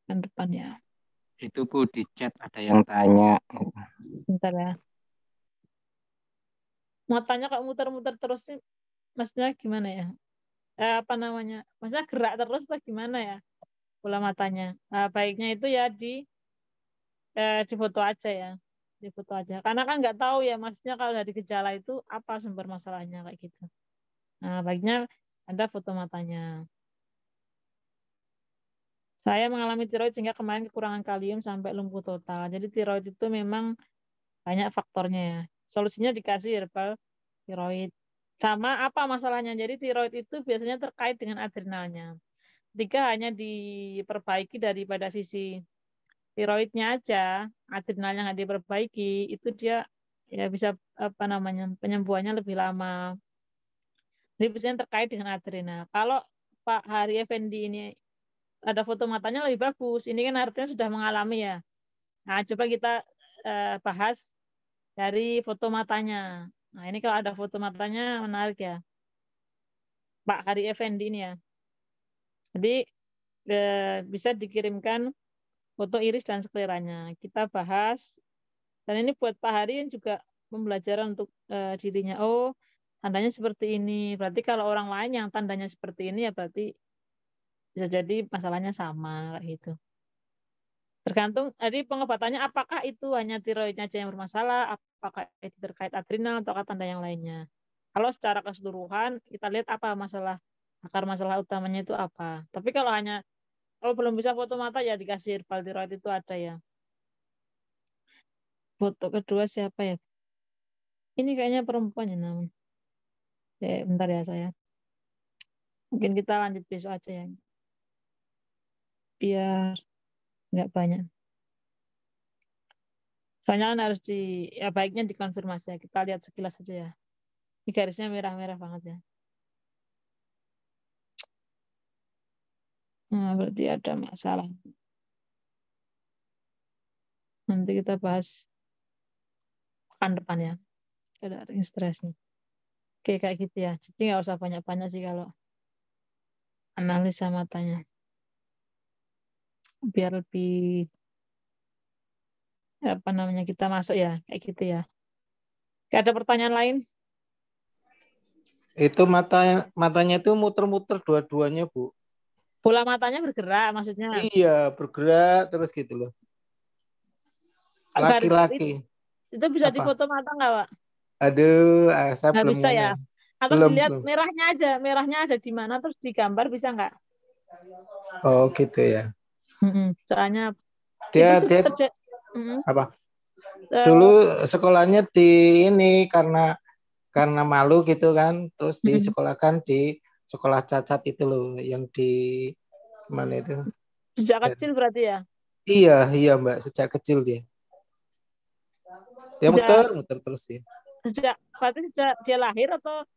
Kan depan ya. Itu Bu di chat ada yang tanya. Bentar ya. Matanya kok muter-muter terus sih, maksudnya gimana ya? Apa namanya? Maksudnya gerak terus atau gimana ya? Bola matanya. Baiknya itu ya di foto aja ya. Di foto aja. Karena kan nggak tahu ya, maksudnya kalau dari gejala itu apa sumber masalahnya kayak gitu. Nah, baiknya ada foto matanya. Saya mengalami tiroid sehingga kemarin kekurangan kalium sampai lumpuh total. Jadi tiroid itu memang banyak faktornya ya. Solusinya dikasih herbal tiroid. Sama apa masalahnya? Jadi tiroid itu biasanya terkait dengan adrenalnya. Jika hanya diperbaiki daripada sisi tiroidnya aja, adrenalnya nggak diperbaiki, itu dia ya bisa apa namanya penyembuhannya lebih lama. Jadi biasanya terkait dengan adrenal. Kalau Pak Hari Effendi ini ada foto matanya lebih bagus. Ini kan artinya sudah mengalami ya. Nah, coba kita bahas dari foto matanya. Nah, ini kalau ada foto matanya menarik ya. Pak Hari Effendi ini ya. Jadi bisa dikirimkan foto iris dan skliranya. Kita bahas. Dan ini buat Pak Hari juga pembelajaran untuk dirinya. Oh, tandanya seperti ini. Berarti kalau orang lain yang tandanya seperti ini ya berarti bisa jadi masalahnya sama kayak gitu. Tergantung jadi pengobatannya apakah itu hanya tiroidnya aja yang bermasalah, apakah itu terkait adrenal atau tanda yang lainnya. Kalau secara keseluruhan kita lihat apa akar masalah utamanya itu apa. Tapi kalau hanya belum bisa foto mata ya dikasih herbal tiroid itu ada ya. Foto kedua siapa ya? Ini kayaknya perempuan ya namanya. Bentar ya saya. Mungkin kita lanjut besok aja ya. Biar nggak banyak. Soalnya kan harus baiknya dikonfirmasi ya. Kita lihat sekilas saja ya. Ini garisnya merah-merah banget ya. Nah, berarti ada masalah. Nanti kita bahas pekan depan ya. Ada ring stresnya. Oke, kayak gitu ya. Jadi nggak usah banyak-banyak sih kalau analisa matanya. Biar lebih apa namanya kita masuk ya, kayak gitu ya. Gak ada pertanyaan lain? Itu matanya itu muter-muter dua-duanya, Bu. Bola matanya bergerak maksudnya? Iya, bergerak terus gitu loh. Laki-laki. Itu bisa difoto mata nggak, Pak? Aduh, saya nggak belum bisa ya. Atau belum, dilihat merahnya aja, merahnya ada di mana terus digambar bisa nggak? Oh gitu ya. Soalnya dia apa? Dulu sekolahnya di ini karena malu gitu kan, terus disekolahkan di sekolah cacat itu loh, yang di mana itu? Sejak kecil berarti ya? Iya Mbak, sejak kecil dia. Dia muter terus ya. Berarti sejak dia lahir atau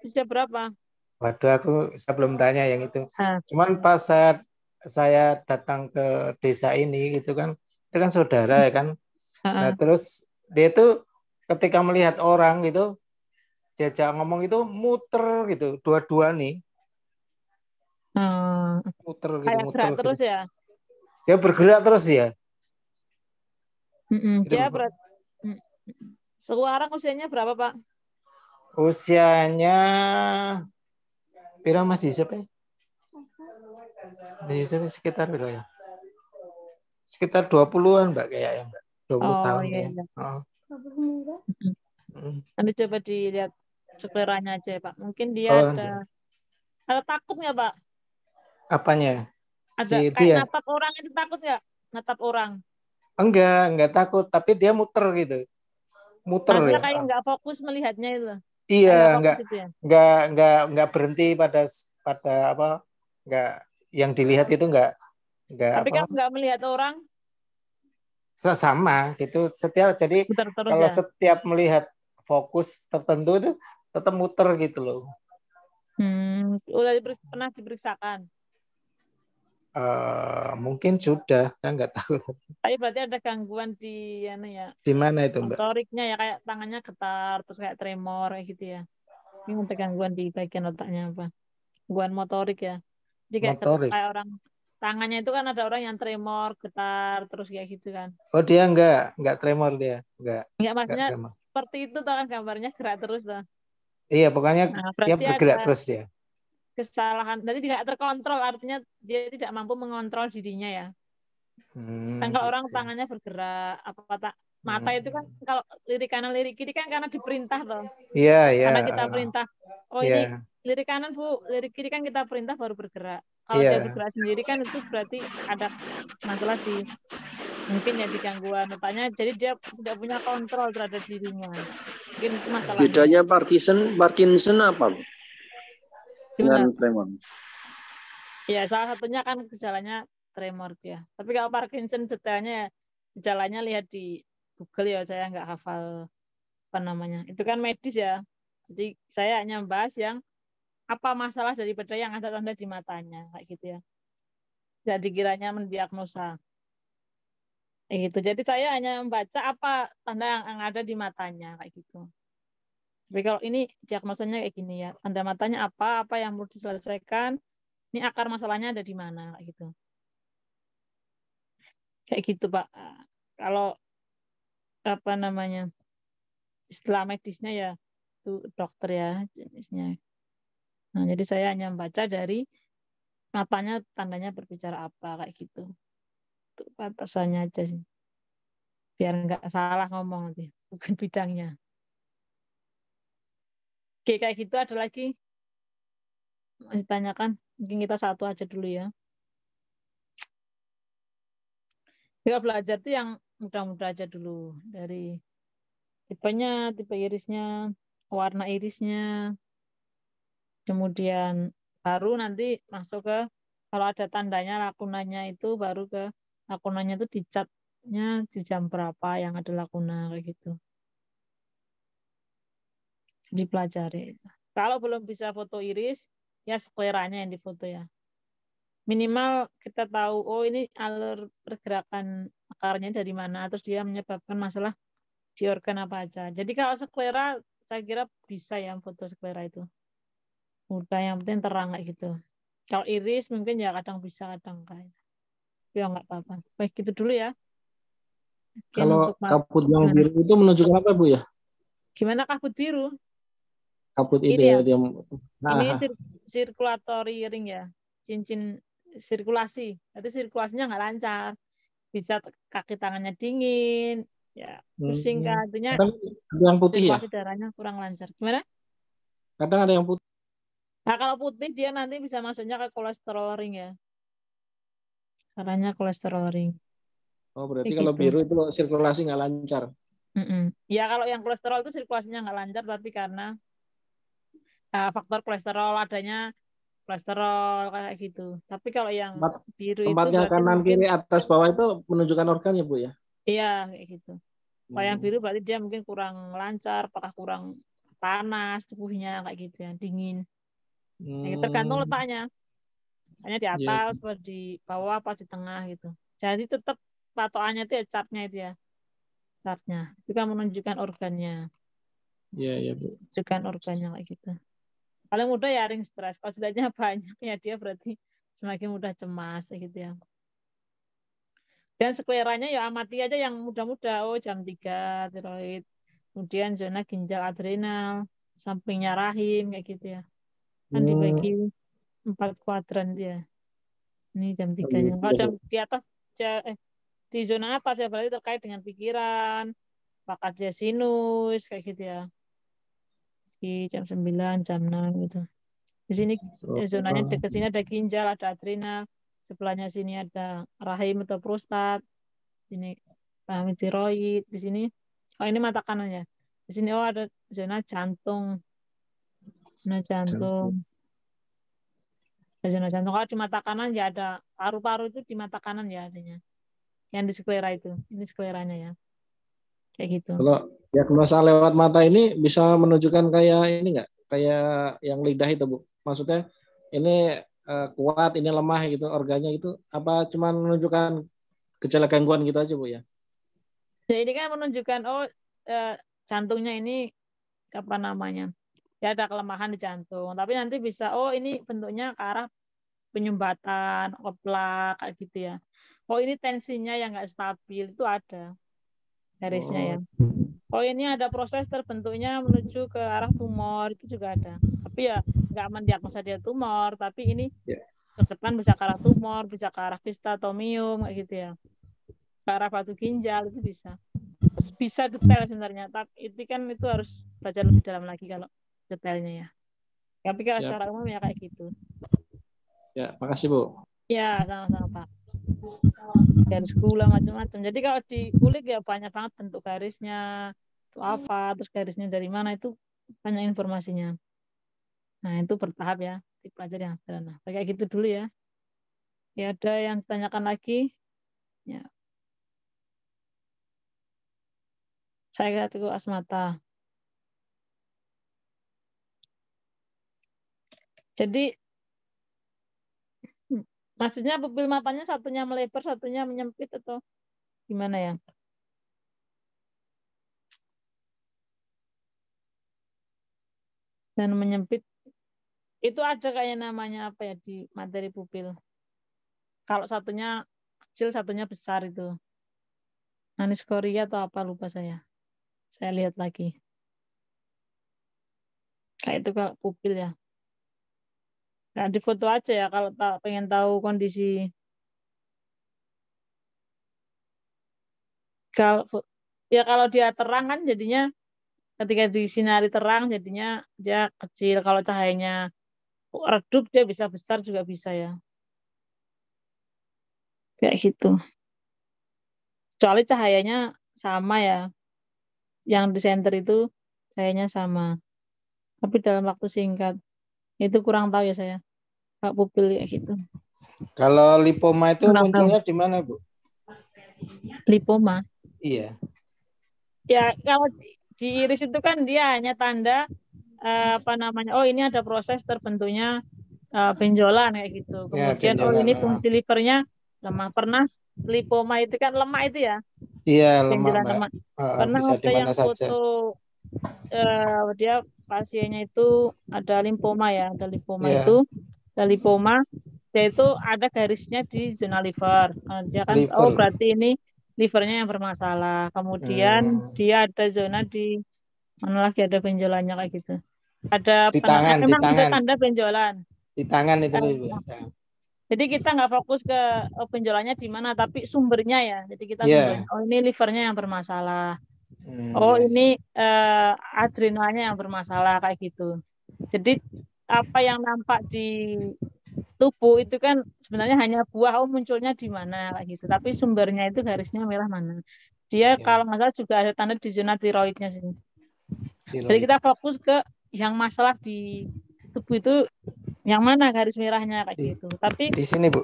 sejak berapa? Waduh, saya belum tanya yang itu. Cuman pas saya datang ke desa ini gitu kan, itu kan saudara ya kan. Nah terus dia itu ketika melihat orang gitu, diajak ngomong itu muter gitu, dua-dua nih. Muter gitu, kayak muter gerak gitu. terus ya. Dia bergerak terus ya. Dia sekarang usianya berapa, Pak? Usianya Pira masih siapa ya? Masih sekitar berapa ya? Sekitar 20-an, Mbak, kayaknya, Mbak. 20 tahun iya, ya. iya. Oh. Nanti coba dilihat seleranya aja, Pak. Mungkin dia ada takut nggak, Pak? Apanya? Ada kayak natap orang itu takut nggak? Natap orang? Enggak takut, tapi dia muter gitu. Muter maksudnya ya. Kayak nggak fokus melihatnya itu. Iya, enggak berhenti pada apa? Enggak, yang dilihat itu enggak tapi apa? kan nggak melihat orang. Sama gitu. Jadi kalau setiap melihat fokus tertentu itu tetap muter gitu loh. Udah pernah diperiksakan? Mungkin sudah, saya nggak tahu. Tapi berarti ada gangguan di Di mana itu, Mbak? Motoriknya ya, kayak tangannya getar, terus kayak tremor kayak gitu ya. Ini ada gangguan di bagian otaknya apa? Gangguan motorik ya. Jadi kayak orang tangannya itu kan ada orang yang tremor, getar, terus kayak gitu kan. Oh, dia enggak tremor dia. Enggak, maksudnya seperti itu tuh kan gambarnya gerak terus tuh. Iya, pokoknya dia bergerak terus dia. Kesalahan, jadi tidak terkontrol, artinya dia tidak mampu mengontrol dirinya ya. Kan kalau orang tangannya bergerak, mata itu kan kalau lirik kanan lirik kiri kan karena diperintah toh. Iya. Karena kita perintah. Ini lirik kanan Bu, lirik kiri kan kita perintah baru bergerak. Kalau dia bergerak sendiri kan itu berarti ada masalah mungkin ya di gangguan otaknya, jadi dia tidak punya kontrol terhadap dirinya. Mungkin itu masalahnya. Bedanya Parkinson apa Bu? Dengan tremor. Ya, salah satunya kan gejalanya tremor dia. Tapi kalau Parkinson detailnya gejalanya lihat di Google ya, saya nggak hafal apa namanya. Itu kan medis ya. Jadi saya hanya membahas yang apa masalah daripada yang ada tanda di matanya kayak gitu ya. Jadi kiranya mendiagnosa. Gitu. Jadi saya hanya membaca apa tanda yang ada di matanya kayak gitu. Tapi kalau ini diagnosanya kayak gini ya, tanda matanya apa yang perlu diselesaikan, ini akar masalahnya ada di mana, kayak gitu. Kayak gitu Pak. Kalau apa namanya istilah medisnya ya itu dokter ya jenisnya. Nah jadi saya hanya membaca dari matanya tandanya berbicara apa kayak gitu. Itu batasannya aja sih. Biar nggak salah ngomong nanti, bukan bidangnya. Oke, kayak gitu ada lagi masih tanyakan, mungkin kita satu aja dulu ya. Kita belajar tuh yang mudah-mudah aja dulu, dari tipenya, tipe irisnya, warna irisnya, kemudian baru nanti masuk ke kalau ada tandanya lakunanya itu baru ke lakunanya itu dicatnya di jam berapa yang ada lakuna kayak gitu. Dipelajari. Kalau belum bisa foto iris, ya skleranya yang difoto ya. Minimal kita tahu, oh ini alur pergerakan akarnya dari mana, terus dia menyebabkan masalah di organ apa aja. Jadi kalau sklera, saya kira bisa ya foto sklera itu. Udah yang penting terang kayak gitu. Kalau iris mungkin ya kadang bisa, kadang enggak. Ya nggak apa-apa. Baik, gitu dulu ya. Mungkin kalau kabut yang biru itu menunjukkan apa Bu ya? Gimana kabut biru? Kabut ini itu ya, ini circulatory ring ya, cincin sirkulasi. Jadi sirkulasinya nggak lancar, bisa kaki tangannya dingin, ya pusing kan, artinya ada yang putih sirkulasi ya? darahnya kurang lancar. Gimana? Kadang ada yang putih. Nah kalau putih dia nanti bisa masuknya ke kolesterol ring ya, caranya kolesterol ring. Oh berarti kalau biru itu sirkulasi nggak lancar? Ya kalau yang kolesterol itu sirkulasinya nggak lancar, tapi karena faktor kolesterol, adanya kolesterol kayak gitu. Tapi kalau yang biru tempatnya itu kanan kiri atas bawah itu menunjukkan organ ya Bu ya? Iya kayak gitu. Kalau yang biru berarti dia mungkin kurang lancar, apakah kurang panas tubuhnya kayak gitu ya, dingin. Nah, tergantung letaknya. Hanya di atas, apa di bawah, apa di tengah gitu. Jadi tetap patokannya itu ya catnya itu ya. chartnya. Itu kan menunjukkan organnya. Iya, Bu. Menunjukkan organnya kayak gitu. Paling mudah ya ring stres. Kalau tidaknya banyak ya dia berarti semakin mudah cemas kayak gitu ya. Dan skleranya ya amati aja yang muda-muda. Oh, jam 3 tiroid. Kemudian zona ginjal adrenal, sampingnya rahim kayak gitu ya. Kan dibagi 4 kuadran dia. Ini jam 3-nya. Kalau jam di atas di zona atas ya berarti terkait dengan pikiran, bakat dia sinus kayak gitu ya. Di jam 9, jam 6 gitu. Di sini zonanya dekat sini ada ginjal, ada adrenal. Sebelahnya sini ada rahim atau prostat. Ini tiroid. Di sini, oh ini mata kanan ya. Di sini oh ada zona jantung. Zona jantung. Ada zona jantung. Kalau di mata kanan ya ada paru-paru itu di mata kanan ya adanya. Yang di sklera itu. Ini skleranya ya. Kayak gitu. Kalau diagnosa lewat mata ini bisa menunjukkan kayak ini nggak? Kayak yang lidah itu, Bu. Maksudnya ini kuat, ini lemah gitu organnya itu, apa cuma menunjukkan gejala gangguan gitu aja, Bu ya? Ya ini kan menunjukkan jantungnya ini apa namanya? Ya ada kelemahan di jantung, tapi nanti bisa ini bentuknya ke arah penyumbatan, oblak kayak gitu ya. Oh ini tensinya yang nggak stabil itu ada garisnya ya. Oh ini ada proses terbentuknya menuju ke arah tumor itu juga ada. Tapi ya nggak mendiagnosa dia tumor, tapi ini ke depan bisa ke arah tumor, bisa ke arah kistatomium kayak gitu ya. Ke arah batu ginjal itu bisa. Bisa detail sebenarnya, tapi itu harus baca lebih dalam lagi kalau detailnya ya. Tapi kalau secara umum ya kayak gitu. Ya, makasih Bu. Ya, sama-sama Pak. Garis gula macam-macam. Jadi kalau dikulik ya banyak banget bentuk garisnya, itu apa, terus garisnya dari mana itu banyak informasinya. Nah itu bertahap ya, dipelajari yang sederhana. Kayak gitu dulu ya. Ya ada yang ditanyakan lagi? Ya. Saya Teguh Asmata. Jadi maksudnya pupil matanya satunya melebar, satunya menyempit atau gimana ya? Dan menyempit itu ada kayak namanya apa ya di materi pupil. Kalau satunya kecil, satunya besar itu. Aniskoria atau apa lupa saya. Saya lihat lagi. Kayak itu kalau pupil ya. Nah, di foto aja ya kalau pengen tahu kondisi. Kalau dia terang kan jadinya ketika disinari terang jadinya dia kecil. Kalau cahayanya redup dia bisa besar juga bisa ya. Kayak gitu. Kecuali cahayanya sama ya. Yang di center itu cahayanya sama. Tapi dalam waktu singkat. Itu kurang tahu ya saya. Kak pupil kayak gitu. Kalau lipoma itu munculnya di mana, Bu? Lipoma? Iya. Ya, kalau di iris itu kan dia hanya tanda oh ini ada proses terbentuknya benjolan kayak gitu. Kemudian ya, ini fungsi livernya lemah. Pernah lipoma itu kan lemah itu ya? Iya, lemah. Pernah ada yang foto dia pasiennya itu ada limfoma ya, ada lipoma itu, ada lipoma, dia itu ada garisnya di zona liver. Dia kan berarti ini livernya yang bermasalah. Kemudian dia ada zona di mana lagi ada benjolannya kayak gitu. Ada di tangan, ada tanda benjolan. Di tangan itu Jadi kita nggak fokus ke benjolannya di mana, tapi sumbernya ya. Jadi kita ini livernya yang bermasalah. Ini adrenalnya yang bermasalah kayak gitu. Jadi apa yang nampak di tubuh itu kan sebenarnya hanya buah munculnya di mana kayak gitu. Tapi sumbernya itu garisnya merah mana. Dia kalau nggak salah juga ada tanda di zona tiroidnya sini. Jadi kita fokus ke yang masalah di tubuh itu yang mana garis merahnya kayak gitu. Tapi di sini Bu.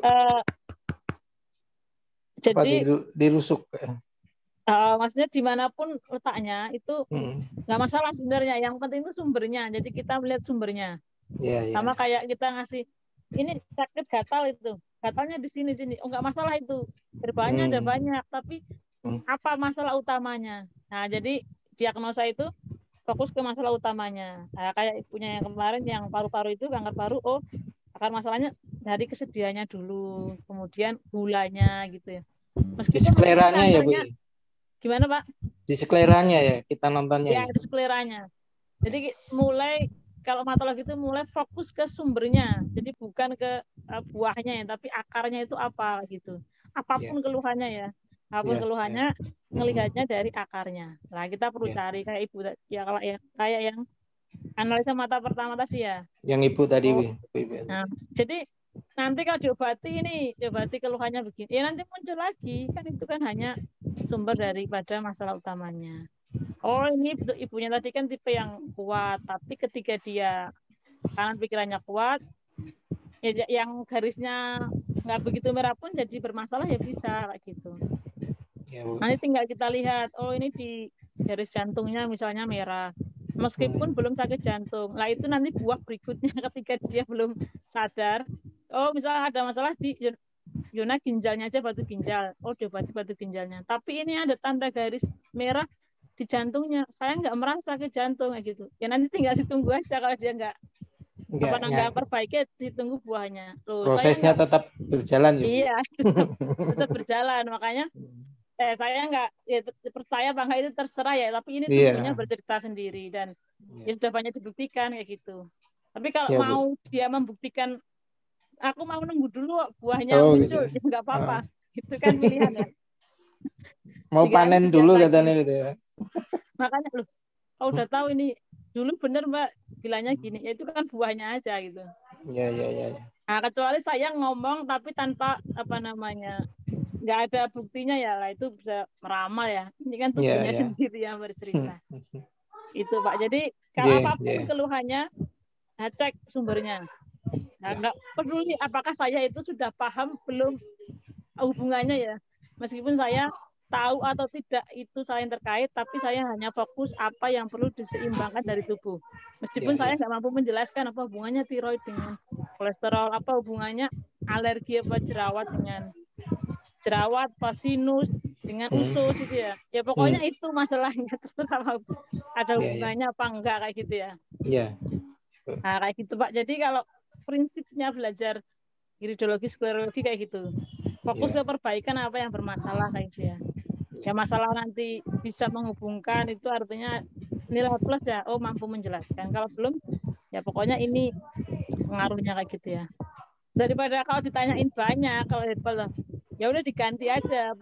Jadi dirusuk. Maksudnya dimanapun letaknya itu nggak masalah sebenarnya. Yang penting itu sumbernya. Jadi kita melihat sumbernya. Sama kayak kita ngasih ini sakit gatal itu, gatalnya di sini. Oh nggak masalah itu. Berbahannya ada banyak, tapi apa masalah utamanya. Nah, jadi diagnosa itu fokus ke masalah utamanya. Nah, kayak ibunya yang kemarin yang paru-paru itu, kanker paru, oh akar masalahnya dari kesedihannya dulu, kemudian gulanya gitu ya. Di skleranya ya, Bu? Gimana, Pak? Di skleranya ya, kita nontonnya. Ya, di skleranya. Jadi mulai, kalau hematologi itu mulai fokus ke sumbernya. Jadi bukan ke buahnya ya, tapi akarnya itu apa gitu. Apapun keluhannya ya. Apapun keluhannya, ngelihatnya dari akarnya. Nah, kita perlu cari kayak Ibu ya, kalau ya kayak yang analisa mata pertama tadi ya. Yang Ibu tadi, Bu. Nah, jadi nanti kalau diobati keluhannya begini, ya nanti muncul lagi. Kan itu kan hanya sumber daripada masalah utamanya. Oh, ini ibunya tadi kan tipe yang kuat, tapi ketika dia kanan pikirannya kuat, ya yang garisnya nggak begitu merah pun jadi bermasalah ya bisa kayak gitu. Ya, Bu. Nanti tinggal kita lihat, oh ini di garis jantungnya misalnya merah, meskipun belum sakit jantung. Lah itu nanti buah berikutnya ketika dia belum sadar, oh misalnya ada masalah di zona ginjalnya aja, batu ginjal, oh diobati batu ginjalnya. Tapi ini ada tanda garis merah di jantungnya, saya nggak merasa ke jantung kayak gitu. Ya nanti tinggal ditunggu aja, kalau dia nggak perbaiki, ditunggu buahnya. Loh, prosesnya tetap berjalan ya. Iya, tetap berjalan. Makanya saya nggak percaya bangga itu terserah ya, tapi ini tubuhnya bercerita sendiri dan ya sudah banyak dibuktikan kayak gitu. Tapi kalau mau dia membuktikan, aku mau nunggu dulu buahnya muncul, gitu. Ya nggak apa-apa. Itu kan pilihan ya. Mau panen dulu katanya gitu ya. Makanya loh, kalau udah tahu ini dulu bener Mbak bilangnya gini, ya itu kan buahnya aja gitu. Ya. Nah, kecuali saya ngomong tapi tanpa nggak ada buktinya ya, lah itu bisa meramal ya. Ini kan tubuhnya sendiri yang bercerita. Itu Pak. Jadi kalau apapun keluhannya, cek sumbernya. Nah, nggak peduli apakah saya itu sudah paham belum hubungannya ya. Meskipun saya tahu atau tidak itu saling terkait, tapi saya hanya fokus apa yang perlu diseimbangkan dari tubuh. Meskipun saya nggak mampu menjelaskan apa hubungannya tiroid dengan kolesterol, apa hubungannya alergi apa jerawat dengan jerawat, sinus dengan usus gitu ya. Ya pokoknya itu masalahnya, terserah ada hubungannya apa enggak kayak gitu ya. Nah, kayak gitu Pak. Jadi kalau prinsipnya belajar iridologi, sklerologi kayak gitu. Fokus ke perbaikan apa yang bermasalah kayak gitu ya. Ya masalah nanti bisa menghubungkan itu artinya nilai plus ya, oh mampu menjelaskan. Kalau belum ya pokoknya ini pengaruhnya kayak gitu ya. Daripada kalau ditanyain banyak, kalau herbal ya udah diganti aja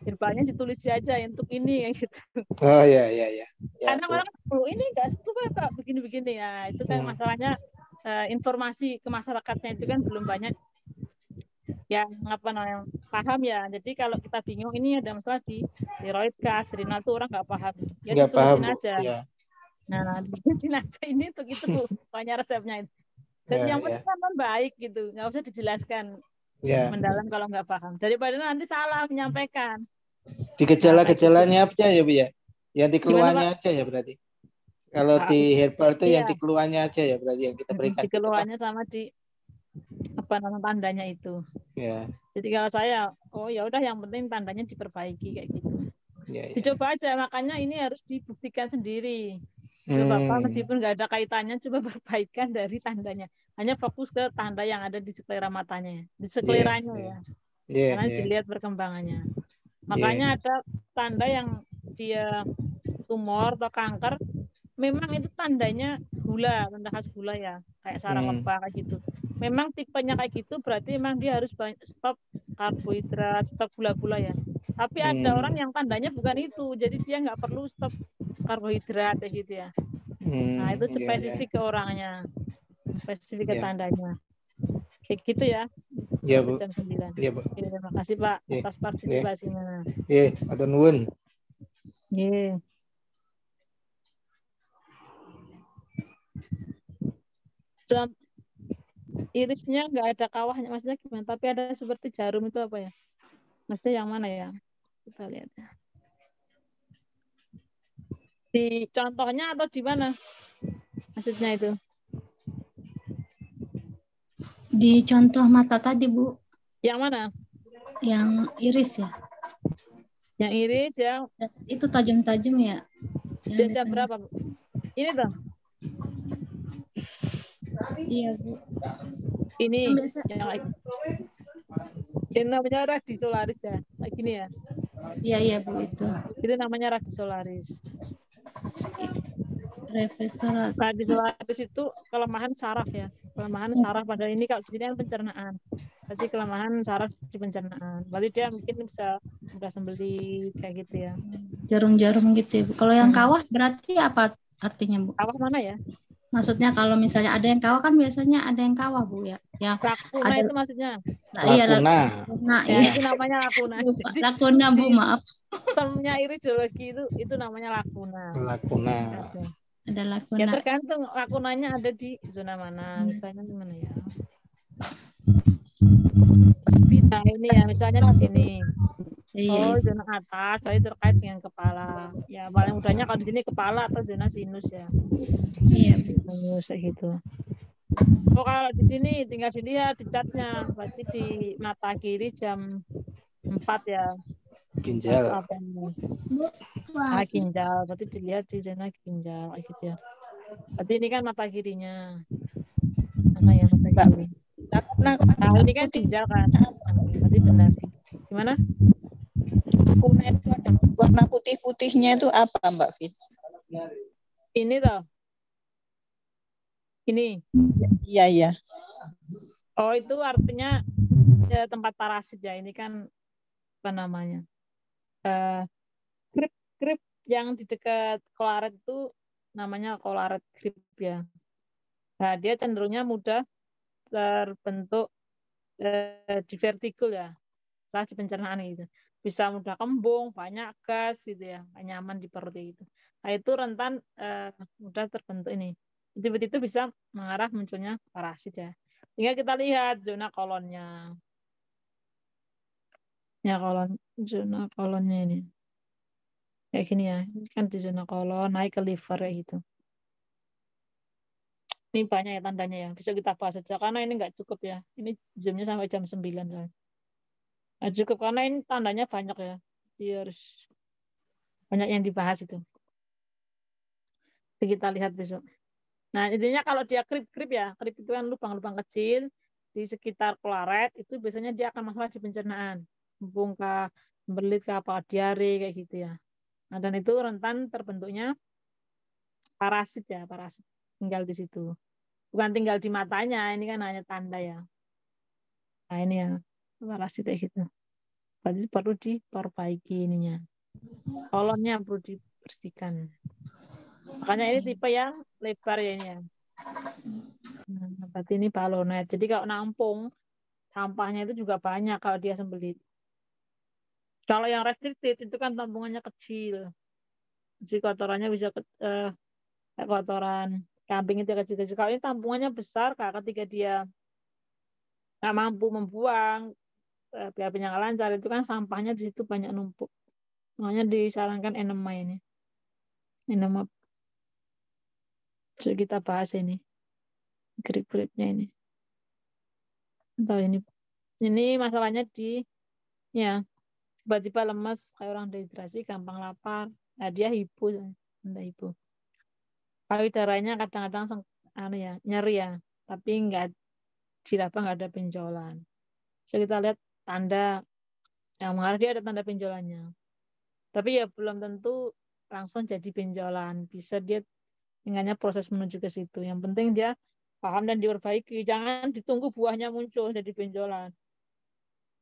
herbalnya ditulis aja untuk ini kayak gitu. Oh ya. Karena orang ini enggak suka Pak begini-begini ya. Itu kan masalahnya informasi ke masyarakatnya itu kan belum banyak yang paham ya. Jadi kalau kita bingung ini ada masalah di tiroid ke adrenal tuh orang nggak paham. Ya ditulisin aja. Ya. Nah, ditulisin aja ini untuk itu Bu, banyak resepnya itu. Dan yang penting kan baik gitu, nggak usah dijelaskan mendalam kalau nggak paham. Daripada nanti salah menyampaikan. Di gejala-gejalanya aja ya Bu ya? Yang di keluarnya aja ya berarti? Kalau di herbal itu yang di keluarnya aja ya berarti yang kita berikan. Di keluarnya sama di tandanya itu. Ya. Jadi kalau saya, oh ya udah yang penting tandanya diperbaiki kayak gitu. Dicoba aja, makanya ini harus dibuktikan sendiri. Bapak meskipun nggak ada kaitannya, coba perbaikan dari tandanya. Hanya fokus ke tanda yang ada di sklera matanya, di skleranya ya. Karena dilihat perkembangannya. Makanya ada tanda yang dia tumor atau kanker, memang itu tandanya gula, tanda khas gula ya, kayak sarang lebah kayak gitu. Memang tipenya kayak gitu, berarti memang dia harus stop karbohidrat, stop gula-gula ya. Tapi ada orang yang tandanya bukan itu, jadi dia nggak perlu stop karbohidrat kayak gitu ya. Nah itu spesifik ke orangnya, spesifik ke tandanya. Kayak gitu ya. Iya Bu. Jam 9. Iya Bu. Terima kasih Pak atas partisipasinya. Atur nuwun. Irisnya nggak ada kawahnya, maksudnya gimana? Tapi ada seperti jarum itu apa ya? Maksudnya yang mana ya? Kita lihat. Di contohnya atau di mana? Maksudnya itu? Di contoh mata tadi Bu. Yang mana? Yang iris ya. Yang iris yang itu tajam-tajam ya. Jam berapa, Bu? Ini tuh. Iya, Bu. Ini yang namanya radisolaris ya. Kayak gini ya. Iya, Bu, itu. Itu namanya radisolaris. Radisolaris itu kelemahan saraf ya. Kelemahan saraf pada ini kalau di sini kan pencernaan. Berarti kelemahan saraf di pencernaan. Berarti dia mungkin bisa udah sembelit kayak gitu ya. Jarum-jarum gitu ya, Bu. Kalau yang kawah berarti apa artinya, Bu? Kawah mana ya? Maksudnya kalau misalnya ada yang kawah kan biasanya ada yang kawah, Bu ya. Yang lakuna ada, itu maksudnya. Iya, lakuna. Nah, ya, iya. itu namanya lakuna. Jadi, lakuna, Bu, maaf. Termnya iridologi itu namanya lakuna. Lakuna. Ada lakuna. Ya tergantung lakunanya ada di zona mana. Misalnya di mana ya? Nah, ini ya misalnya di sini. Oh, zona atas, berarti terkait dengan kepala. Ya, paling mudahnya kalau di sini kepala atau zona sinus ya. Iya, sinus gitu. Oh, kalau di sini tinggal dilihat di catnya, berarti di mata kiri jam 4 ya. Ginjal. Ginjal, berarti dilihat di zona ginjal gitu ya. Berarti ini kan mata kirinya. Mana ya mata kiri? Nah, ini kan ginjal kan. Berarti benar. Gimana? Lakuna itu ada warna putih-putihnya itu apa, Mbak Fit? Ini toh. Ini. Iya. Oh, itu artinya ya, tempat parasit ya. Ini kan apa namanya? Grip yang di dekat kolaret itu namanya kolaret grip ya. Nah, dia cenderungnya mudah terbentuk di vertikul ya. Salah di pencernaan gitu. Bisa mudah kembung, banyak gas gitu ya, nyaman di perut gitu. Nah, itu rentan mudah terbentuk ini. Tiba-tiba itu bisa mengarah munculnya parasit ya. Tinggal kita lihat zona kolonnya. Ya, zona kolonnya ini. Kayak gini ya. Ini kan di zona kolon, naik ke liver ya gitu. Ini banyak ya tandanya ya. Bisa kita bahas saja karena ini nggak cukup ya. Ini jamnya sampai jam 9 kan. Nah, cukup karena ini tandanya banyak ya. Dia harus banyak yang dibahas itu. Jadi kita lihat besok. Nah, intinya kalau dia krip ya, krip itu kan lubang-lubang kecil di sekitar kolaret, itu biasanya dia akan masalah di pencernaan. Kembung kah, berlit kah, apa diare kayak gitu ya. Nah, dan itu rentan terbentuknya parasit ya, parasit tinggal di situ. Bukan tinggal di matanya, ini kan hanya tanda ya. Nah, ini ya. Parasit kayak gitu. Berarti perlu diperbaiki ininya. Kolonnya perlu dibersihkan. Makanya ini tipe yang lebar ya ini ya. Nah, berarti ini balonet. Jadi kalau nampung sampahnya itu juga banyak kalau dia sembelit. Kalau yang restricted itu kan tampungannya kecil. Jadi kotorannya bisa kotoran kambing itu kecil-kecil. Kalau ini tampungannya besar, ketika dia nggak mampu membuang, biar penyakit lancar itu kan sampahnya di situ banyak numpuk. Makanya disarankan enema ini. Enema. So, kita bahas ini. Grip-gripnya ini. Atau ini masalahnya di ya tiba-tiba lemes kayak orang dehidrasi, gampang lapar. Nah, dia hipo. Payudaranya kadang-kadang nyeri ya, tapi enggak di laba nggak ada benjolan. So, kita lihat tanda yang mengarah dia ada tanda benjolannya. Tapi ya belum tentu langsung jadi benjolan. Bisa dia ingatnya proses menuju ke situ. Yang penting dia paham dan diperbaiki. Jangan ditunggu buahnya muncul jadi benjolan.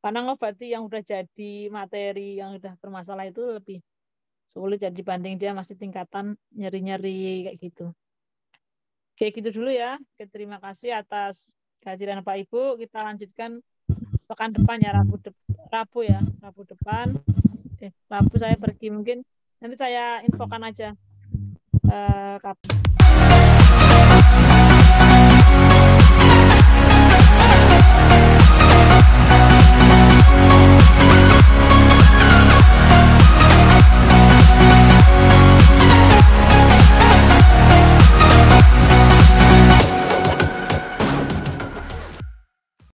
Karena ngobati yang udah jadi materi yang udah bermasalah itu lebih sulit jadi dibanding dia masih tingkatan nyeri-nyeri kayak gitu. Kayak gitu dulu ya. Oke, terima kasih atas kehadiran Pak Ibu. Kita lanjutkan pekan depan ya, Rabu ya, Rabu depan. Rabu saya pergi, mungkin nanti saya infokan aja kapan.